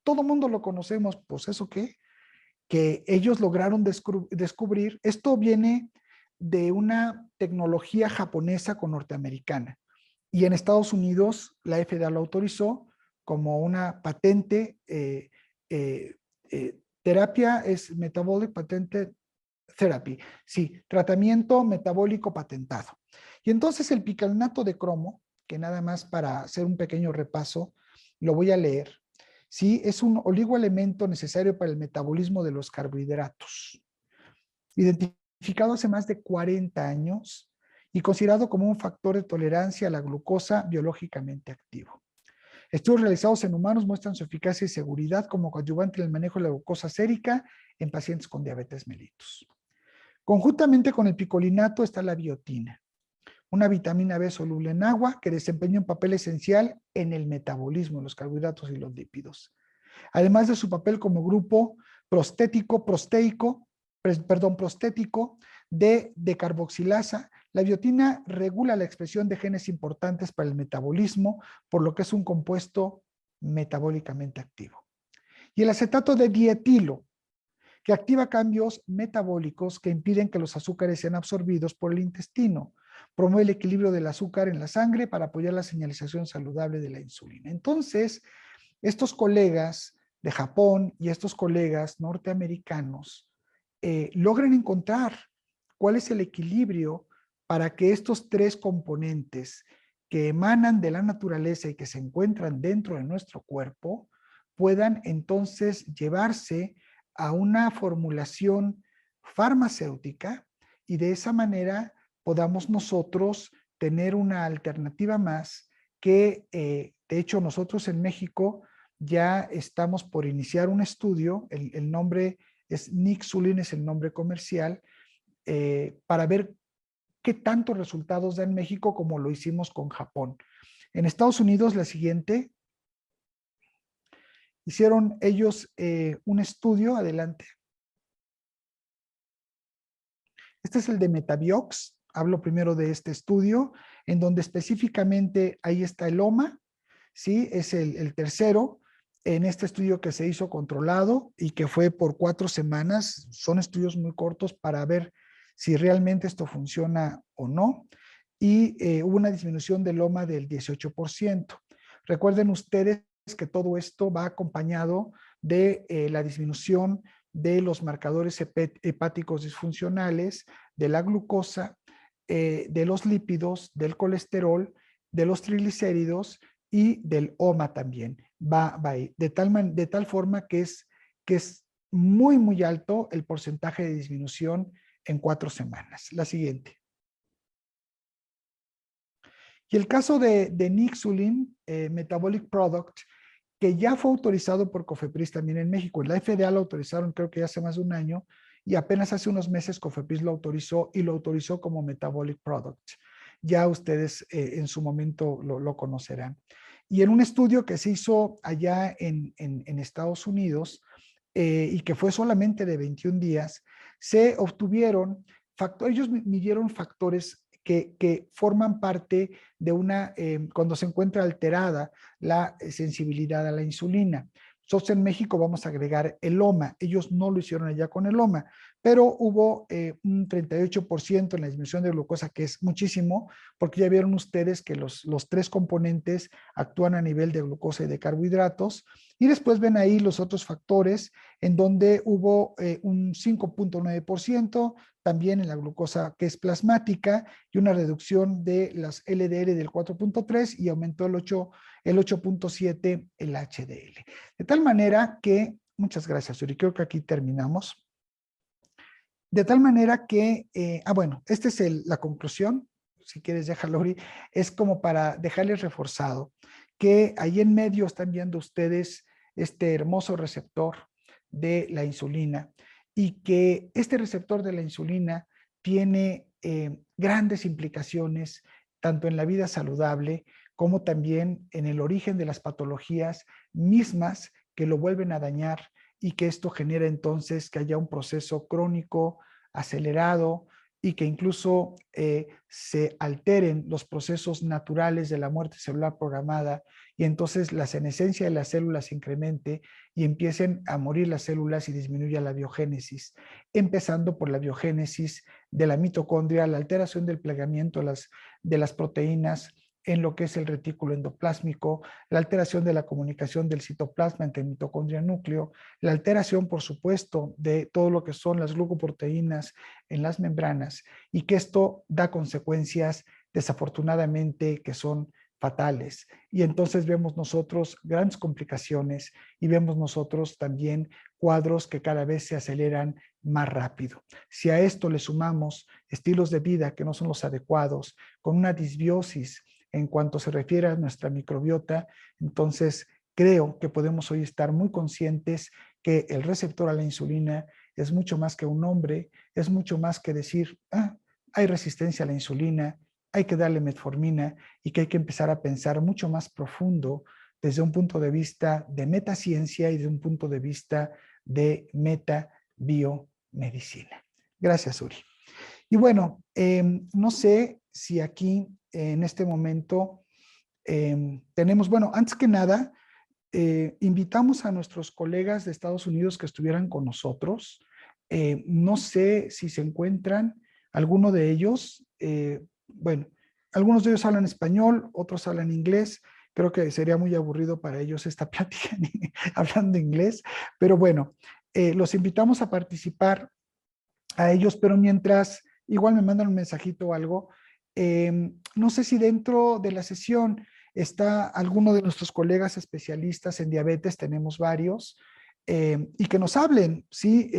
todo mundo lo conocemos, pues ¿eso qué? Que ellos lograron descubrir. Esto viene de una tecnología japonesa con norteamericana. Y en Estados Unidos la FDA lo autorizó como una patente, terapia es Metabolic Patented Therapy, sí, tratamiento metabólico patentado. Y entonces el picolinato de cromo, que nada más para hacer un pequeño repaso, lo voy a leer, sí, es un oligoelemento necesario para el metabolismo de los carbohidratos, identificado hace más de 40 años y considerado como un factor de tolerancia a la glucosa biológicamente activo. Estudios realizados en humanos muestran su eficacia y seguridad como coadyuvante en el manejo de la glucosa sérica en pacientes con diabetes mellitus. Conjuntamente con el picolinato está la biotina, una vitamina B soluble en agua que desempeña un papel esencial en el metabolismo de los carbohidratos y los lípidos. Además de su papel como grupo prostético de decarboxilasa, la biotina regula la expresión de genes importantes para el metabolismo, por lo que es un compuesto metabólicamente activo. Y el acetato de dietilo, que activa cambios metabólicos que impiden que los azúcares sean absorbidos por el intestino. Promueve el equilibrio del azúcar en la sangre para apoyar la señalización saludable de la insulina. Entonces, estos colegas de Japón y estos colegas norteamericanos logren encontrar cuál es el equilibrio para que estos tres componentes que emanan de la naturaleza y que se encuentran dentro de nuestro cuerpo puedan entonces llevarse a una formulación farmacéutica y de esa manera podamos nosotros tener una alternativa más que, de hecho, nosotros en México ya estamos por iniciar un estudio, el nombre es Nixulin, es el nombre comercial, para ver qué tantos resultados da en México como lo hicimos con Japón. En Estados Unidos, la siguiente, hicieron ellos un estudio, adelante. Este es el de Metabiox, hablo primero de este estudio, en donde específicamente ahí está el OMA, ¿sí? Es el tercero en este estudio que se hizo controlado y que fue por 4 semanas. Son estudios muy cortos para ver si realmente esto funciona o no. Y hubo una disminución del OMA del 18%. Recuerden ustedes que todo esto va acompañado de la disminución de los marcadores hepáticos disfuncionales, de la glucosa, de los lípidos, del colesterol, de los triglicéridos y del OMA también. Va ahí, de tal forma que es muy, muy alto el porcentaje de disminución en 4 semanas. La siguiente. Y el caso de Nixulin, Metabolic Product, que ya fue autorizado por COFEPRIS también en México. En la FDA lo autorizaron creo que ya hace más de un año y apenas hace unos meses COFEPRIS lo autorizó y lo autorizó como Metabolic Product. Ya ustedes en su momento lo conocerán. Y en un estudio que se hizo allá en Estados Unidos y que fue solamente de 21 días, se obtuvieron factores, ellos midieron factores que forman parte de una, cuando se encuentra alterada la sensibilidad a la insulina. Nosotros en México vamos a agregar el OMA, ellos no lo hicieron allá con el OMA, pero hubo un 38% en la disminución de glucosa, que es muchísimo, porque ya vieron ustedes que los 3 componentes actúan a nivel de glucosa y de carbohidratos, y después ven ahí los otros factores en donde hubo un 5.9%, también en la glucosa que es plasmática y una reducción de las LDL del 4.3 y aumentó el 8.7 el HDL. De tal manera que, muchas gracias, Yuri, creo que aquí terminamos. De tal manera que, bueno, esta es la conclusión, si quieres déjalo, Yuri, es como para dejarles reforzado que ahí en medio están viendo ustedes este hermoso receptor de la insulina y que este receptor de la insulina tiene grandes implicaciones tanto en la vida saludable como también en el origen de las patologías mismas que lo vuelven a dañar y que esto genera entonces que haya un proceso crónico acelerado y que incluso se alteren los procesos naturales de la muerte celular programada y entonces la senescencia de las células se incremente y empiecen a morir las células y disminuya la biogénesis, empezando por la biogénesis de la mitocondria, la alteración del plegamiento de las proteínas en lo que es el retículo endoplásmico, la alteración de la comunicación del citoplasma entre mitocondria y núcleo, la alteración, por supuesto, de todo lo que son las glucoproteínas en las membranas y que esto da consecuencias desafortunadamente que son fatales. Y entonces vemos nosotros grandes complicaciones y vemos nosotros también cuadros que cada vez se aceleran más rápido. Si a esto le sumamos estilos de vida que no son los adecuados, con una disbiosis en cuanto se refiere a nuestra microbiota, entonces creo que podemos hoy estar muy conscientes que el receptor a la insulina es mucho más que un nombre, es mucho más que decir, hay resistencia a la insulina, hay que darle metformina y que hay que empezar a pensar mucho más profundo desde un punto de vista de metaciencia y de un punto de vista de metabiomedicina. Gracias, Uri. Y bueno, no sé si aquí en este momento tenemos, bueno, antes que nada, invitamos a nuestros colegas de Estados Unidos que estuvieran con nosotros. No sé si se encuentran alguno de ellos. Bueno, algunos de ellos hablan español, otros hablan inglés. Creo que sería muy aburrido para ellos esta plática hablando inglés, pero bueno, los invitamos a participar a ellos, pero mientras igual me mandan un mensajito o algo, no sé si dentro de la sesión está alguno de nuestros colegas especialistas en diabetes, tenemos varios, y que nos hablen, ¿sí?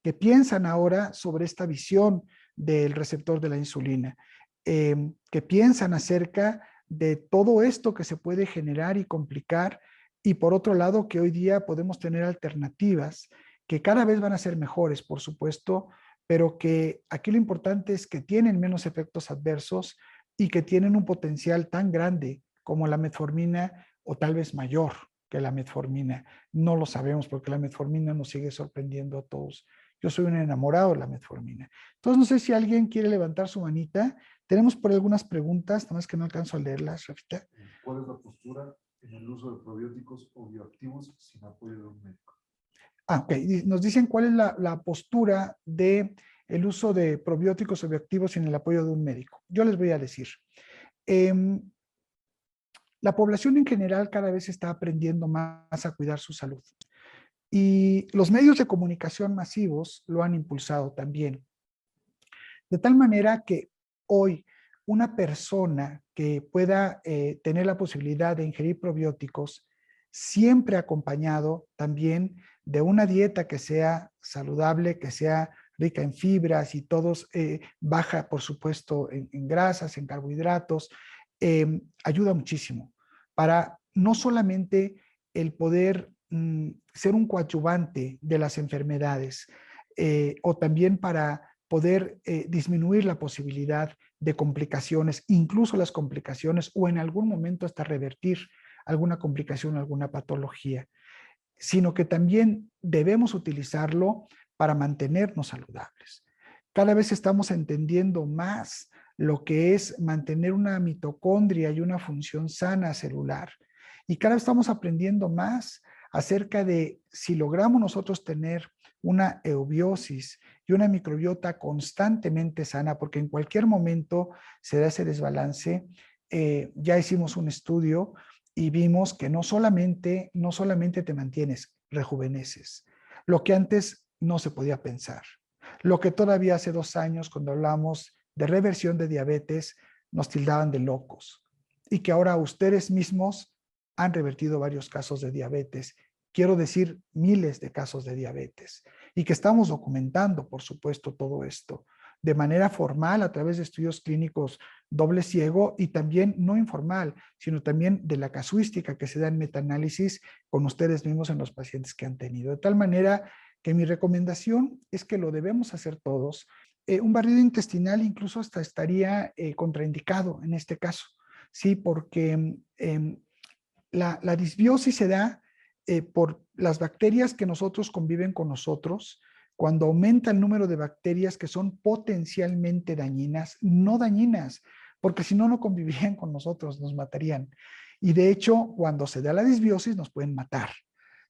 Que piensan ahora sobre esta visión del receptor de la insulina, que piensan acerca de todo esto que se puede generar y complicar, y por otro lado que hoy día podemos tener alternativas que cada vez van a ser mejores, por supuesto, pero que aquí lo importante es que tienen menos efectos adversos y que tienen un potencial tan grande como la metformina o tal vez mayor que la metformina. No lo sabemos porque la metformina nos sigue sorprendiendo a todos. Yo soy un enamorado de la metformina. Entonces, no sé si alguien quiere levantar su manita. Tenemos por algunas preguntas, nada más que no alcanzo a leerlas, Rafita.
¿Cuál es la postura en el uso de probióticos o bioactivos sin apoyo de un médico?
Ok. Nos dicen cuál es la postura de el uso de probióticos o bioactivos sin el apoyo de un médico. Yo les voy a decir. La población en general cada vez está aprendiendo más a cuidar su salud. Y los medios de comunicación masivos lo han impulsado también. De tal manera que hoy una persona que pueda tener la posibilidad de ingerir probióticos, siempre acompañado también de una dieta que sea saludable, que sea rica en fibras y todos baja, por supuesto, en grasas, en carbohidratos, ayuda muchísimo para no solamente el poder ser un coadyuvante de las enfermedades o también para poder disminuir la posibilidad de complicaciones, incluso las complicaciones o en algún momento hasta revertir alguna complicación, alguna patología, sino que también debemos utilizarlo para mantenernos saludables. Cada vez estamos entendiendo más lo que es mantener una mitocondria y una función sana celular. Y cada vez estamos aprendiendo más acerca de si logramos nosotros tener una eubiosis y una microbiota constantemente sana, porque en cualquier momento se da ese desbalance. Ya hicimos un estudio y vimos que no solamente te mantienes, rejuveneces. Lo que antes no se podía pensar. Lo que todavía hace 2 años, cuando hablamos de reversión de diabetes, nos tildaban de locos. Y que ahora ustedes mismos han revertido varios casos de diabetes. Quiero decir, miles de casos de diabetes. Y que estamos documentando, por supuesto, todo esto de manera formal a través de estudios clínicos doble ciego y también no informal, sino también de la casuística que se da en metaanálisis con ustedes mismos en los pacientes que han tenido. De tal manera que mi recomendación es que lo debemos hacer todos. Un barrido intestinal incluso hasta estaría contraindicado en este caso, ¿sí? Porque la disbiosis se da por las bacterias que nosotros conviven con nosotros. Cuando aumenta el número de bacterias que son potencialmente dañinas, no dañinas, porque si no, no convivirían con nosotros, nos matarían. Y de hecho, cuando se da la disbiosis, nos pueden matar,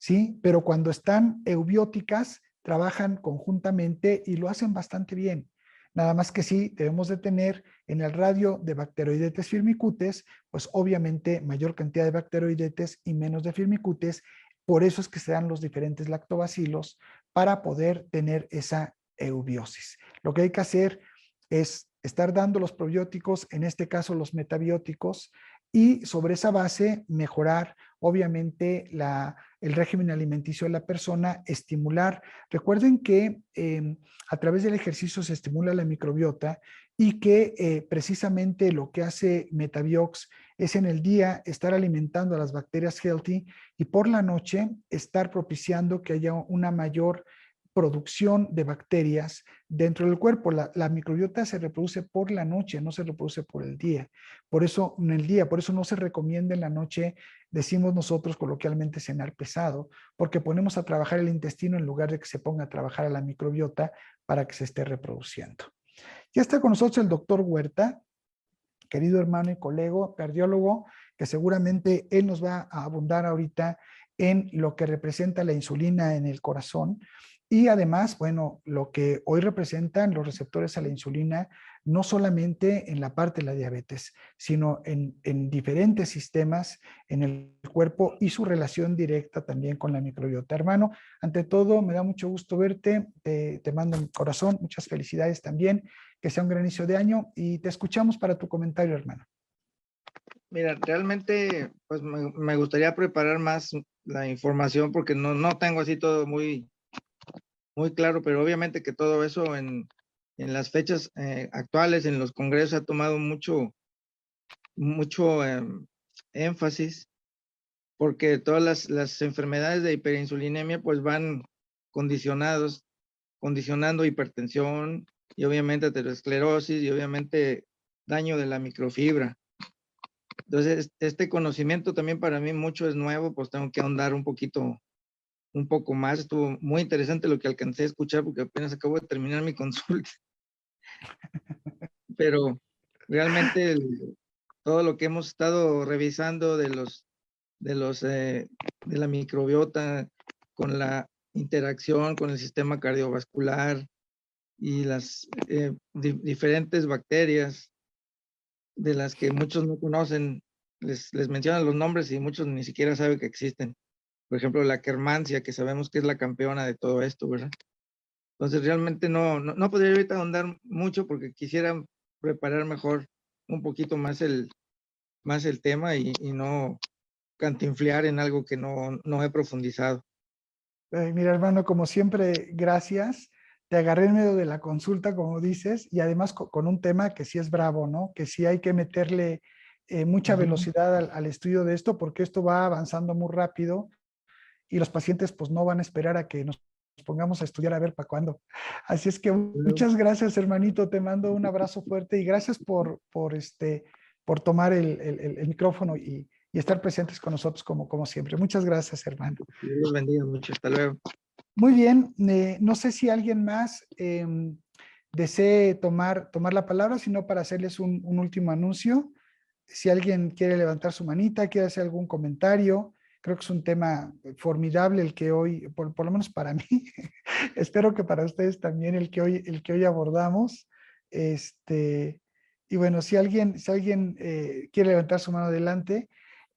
¿sí? Pero cuando están eubióticas, trabajan conjuntamente y lo hacen bastante bien. Nada más que sí, debemos de tener en el radio de Bacteroidetes firmicutes, pues obviamente mayor cantidad de bacteroidetes y menos de firmicutes. Por eso es que se dan los diferentes lactobacilos para poder tener esa eubiosis. Lo que hay que hacer es estar dando los probióticos, en este caso los metabióticos, y sobre esa base mejorar obviamente el régimen alimenticio de la persona, estimular. Recuerden que a través del ejercicio se estimula la microbiota y que precisamente lo que hace Metabiox es en el día estar alimentando a las bacterias healthy y por la noche estar propiciando que haya una mayor producción de bacterias dentro del cuerpo. La microbiota se reproduce por la noche, no se reproduce por el día. Por eso en el día, por eso no se recomienda en la noche, decimos nosotros coloquialmente, cenar pesado, porque ponemos a trabajar el intestino en lugar de que se ponga a trabajar a la microbiota para que se esté reproduciendo. Ya está con nosotros el doctor Huerta, querido hermano y colega, cardiólogo, que seguramente él nos va a abundar ahorita en lo que representa la insulina en el corazón Y además, bueno, lo que hoy representan los receptores a la insulina, no solamente en la parte de la diabetes, sino en diferentes sistemas en el cuerpo y su relación directa también con la microbiota. Hermano, ante todo, me da mucho gusto verte, te mando un corazón, muchas felicidades también, que sea un gran inicio de año y te escuchamos para tu comentario, hermano.
Mira, realmente, pues me gustaría preparar más la información porque no tengo así todo muy claro, pero obviamente que todo eso en las fechas actuales, en los congresos, ha tomado mucho énfasis, porque todas las enfermedades de hiperinsulinemia pues van condicionando hipertensión y obviamente aterosclerosis y obviamente daño de la microfibra. Entonces, este conocimiento también para mí mucho es nuevo, pues tengo que ahondar un poco más. Estuvo muy interesante lo que alcancé a escuchar porque apenas acabo de terminar mi consulta. Pero realmente todo lo que hemos estado revisando de la microbiota con la interacción con el sistema cardiovascular y las diferentes bacterias de las que muchos no conocen, les mencionan los nombres y muchos ni siquiera saben que existen. Por ejemplo, la Akkermansia, que sabemos que es la campeona de todo esto, ¿verdad? Entonces, realmente no podría ahorita ahondar mucho porque quisiera preparar mejor un poquito más el tema y no cantinflear en algo que no he profundizado.
Mira, hermano, como siempre, gracias. Te agarré en medio de la consulta, como dices, y además con un tema que sí es bravo, ¿no? Que sí hay que meterle mucha velocidad al estudio de esto, porque esto va avanzando muy rápido y los pacientes pues no van a esperar a que nos pongamos a estudiar a ver para cuándo. Así es que muchas gracias, hermanito. Te mando un abrazo fuerte y gracias por tomar el micrófono y estar presentes con nosotros como siempre. Muchas gracias, hermano.
Dios los bendiga mucho. Hasta luego.
Muy bien, no sé si alguien más desee tomar la palabra, sino para hacerles un último anuncio. Si alguien quiere levantar su manita, quiere hacer algún comentario, creo que es un tema formidable el que hoy, por lo menos para mí, espero que para ustedes también el que hoy abordamos. Y bueno, si alguien quiere levantar su mano adelante,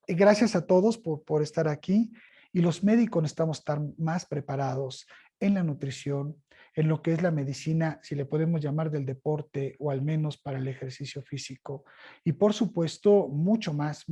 gracias a todos por estar aquí y los médicos necesitamos estar más preparados en la nutrición, en lo que es la medicina, si le podemos llamar del deporte o al menos para el ejercicio físico. Y por supuesto, mucho más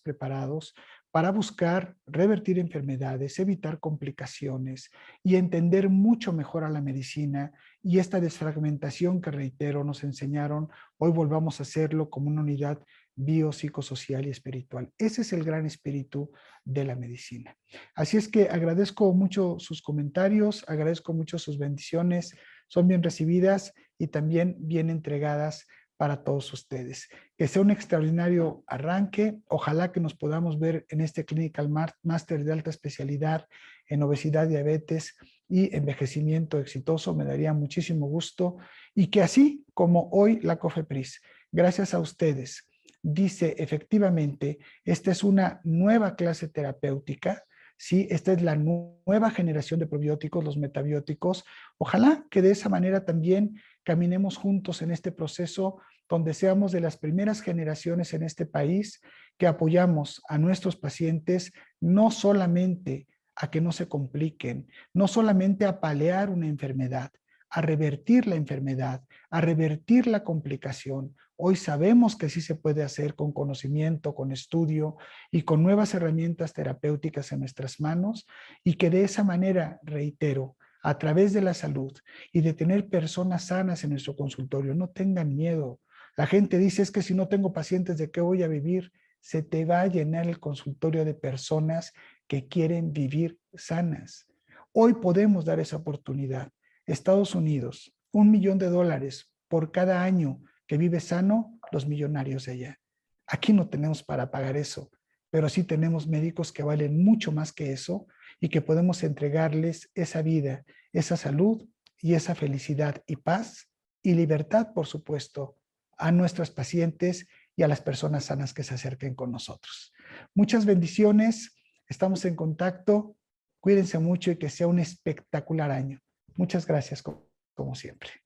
preparados para buscar revertir enfermedades, evitar complicaciones y entender mucho mejor a la medicina y esta desfragmentación que reitero nos enseñaron, hoy volvamos a hacerlo como una unidad biopsicosocial y espiritual. Ese es el gran espíritu de la medicina. Así es que agradezco mucho sus comentarios, agradezco mucho sus bendiciones, son bien recibidas y también bien entregadas para todos ustedes. Que sea un extraordinario arranque. Ojalá que nos podamos ver en este Clinical Master de alta especialidad en obesidad, diabetes y envejecimiento exitoso. Me daría muchísimo gusto. Y que así como hoy la COFEPRIS, gracias a ustedes, dice efectivamente, esta es una nueva clase terapéutica, ¿sí? Esta es la nueva generación de probióticos, los metabióticos. Ojalá que de esa manera también caminemos juntos en este proceso donde seamos de las primeras generaciones en este país que apoyamos a nuestros pacientes no solamente a que no se compliquen, no solamente a paliar una enfermedad, a revertir la enfermedad, a revertir la complicación. Hoy sabemos que sí se puede hacer con conocimiento, con estudio y con nuevas herramientas terapéuticas en nuestras manos y que de esa manera, reitero, a través de la salud y de tener personas sanas en nuestro consultorio, no tengan miedo. La gente dice, es que si no tengo pacientes, ¿de qué voy a vivir? Se te va a llenar el consultorio de personas que quieren vivir sanas. Hoy podemos dar esa oportunidad. Estados Unidos, $1 millón por cada año que vive sano, los millonarios de allá. Aquí no tenemos para pagar eso, pero sí tenemos médicos que valen mucho más que eso y que podemos entregarles esa vida, esa salud y esa felicidad y paz y libertad, por supuesto, a nuestros pacientes y a las personas sanas que se acerquen con nosotros. Muchas bendiciones, estamos en contacto, cuídense mucho y que sea un espectacular año. Muchas gracias, como siempre.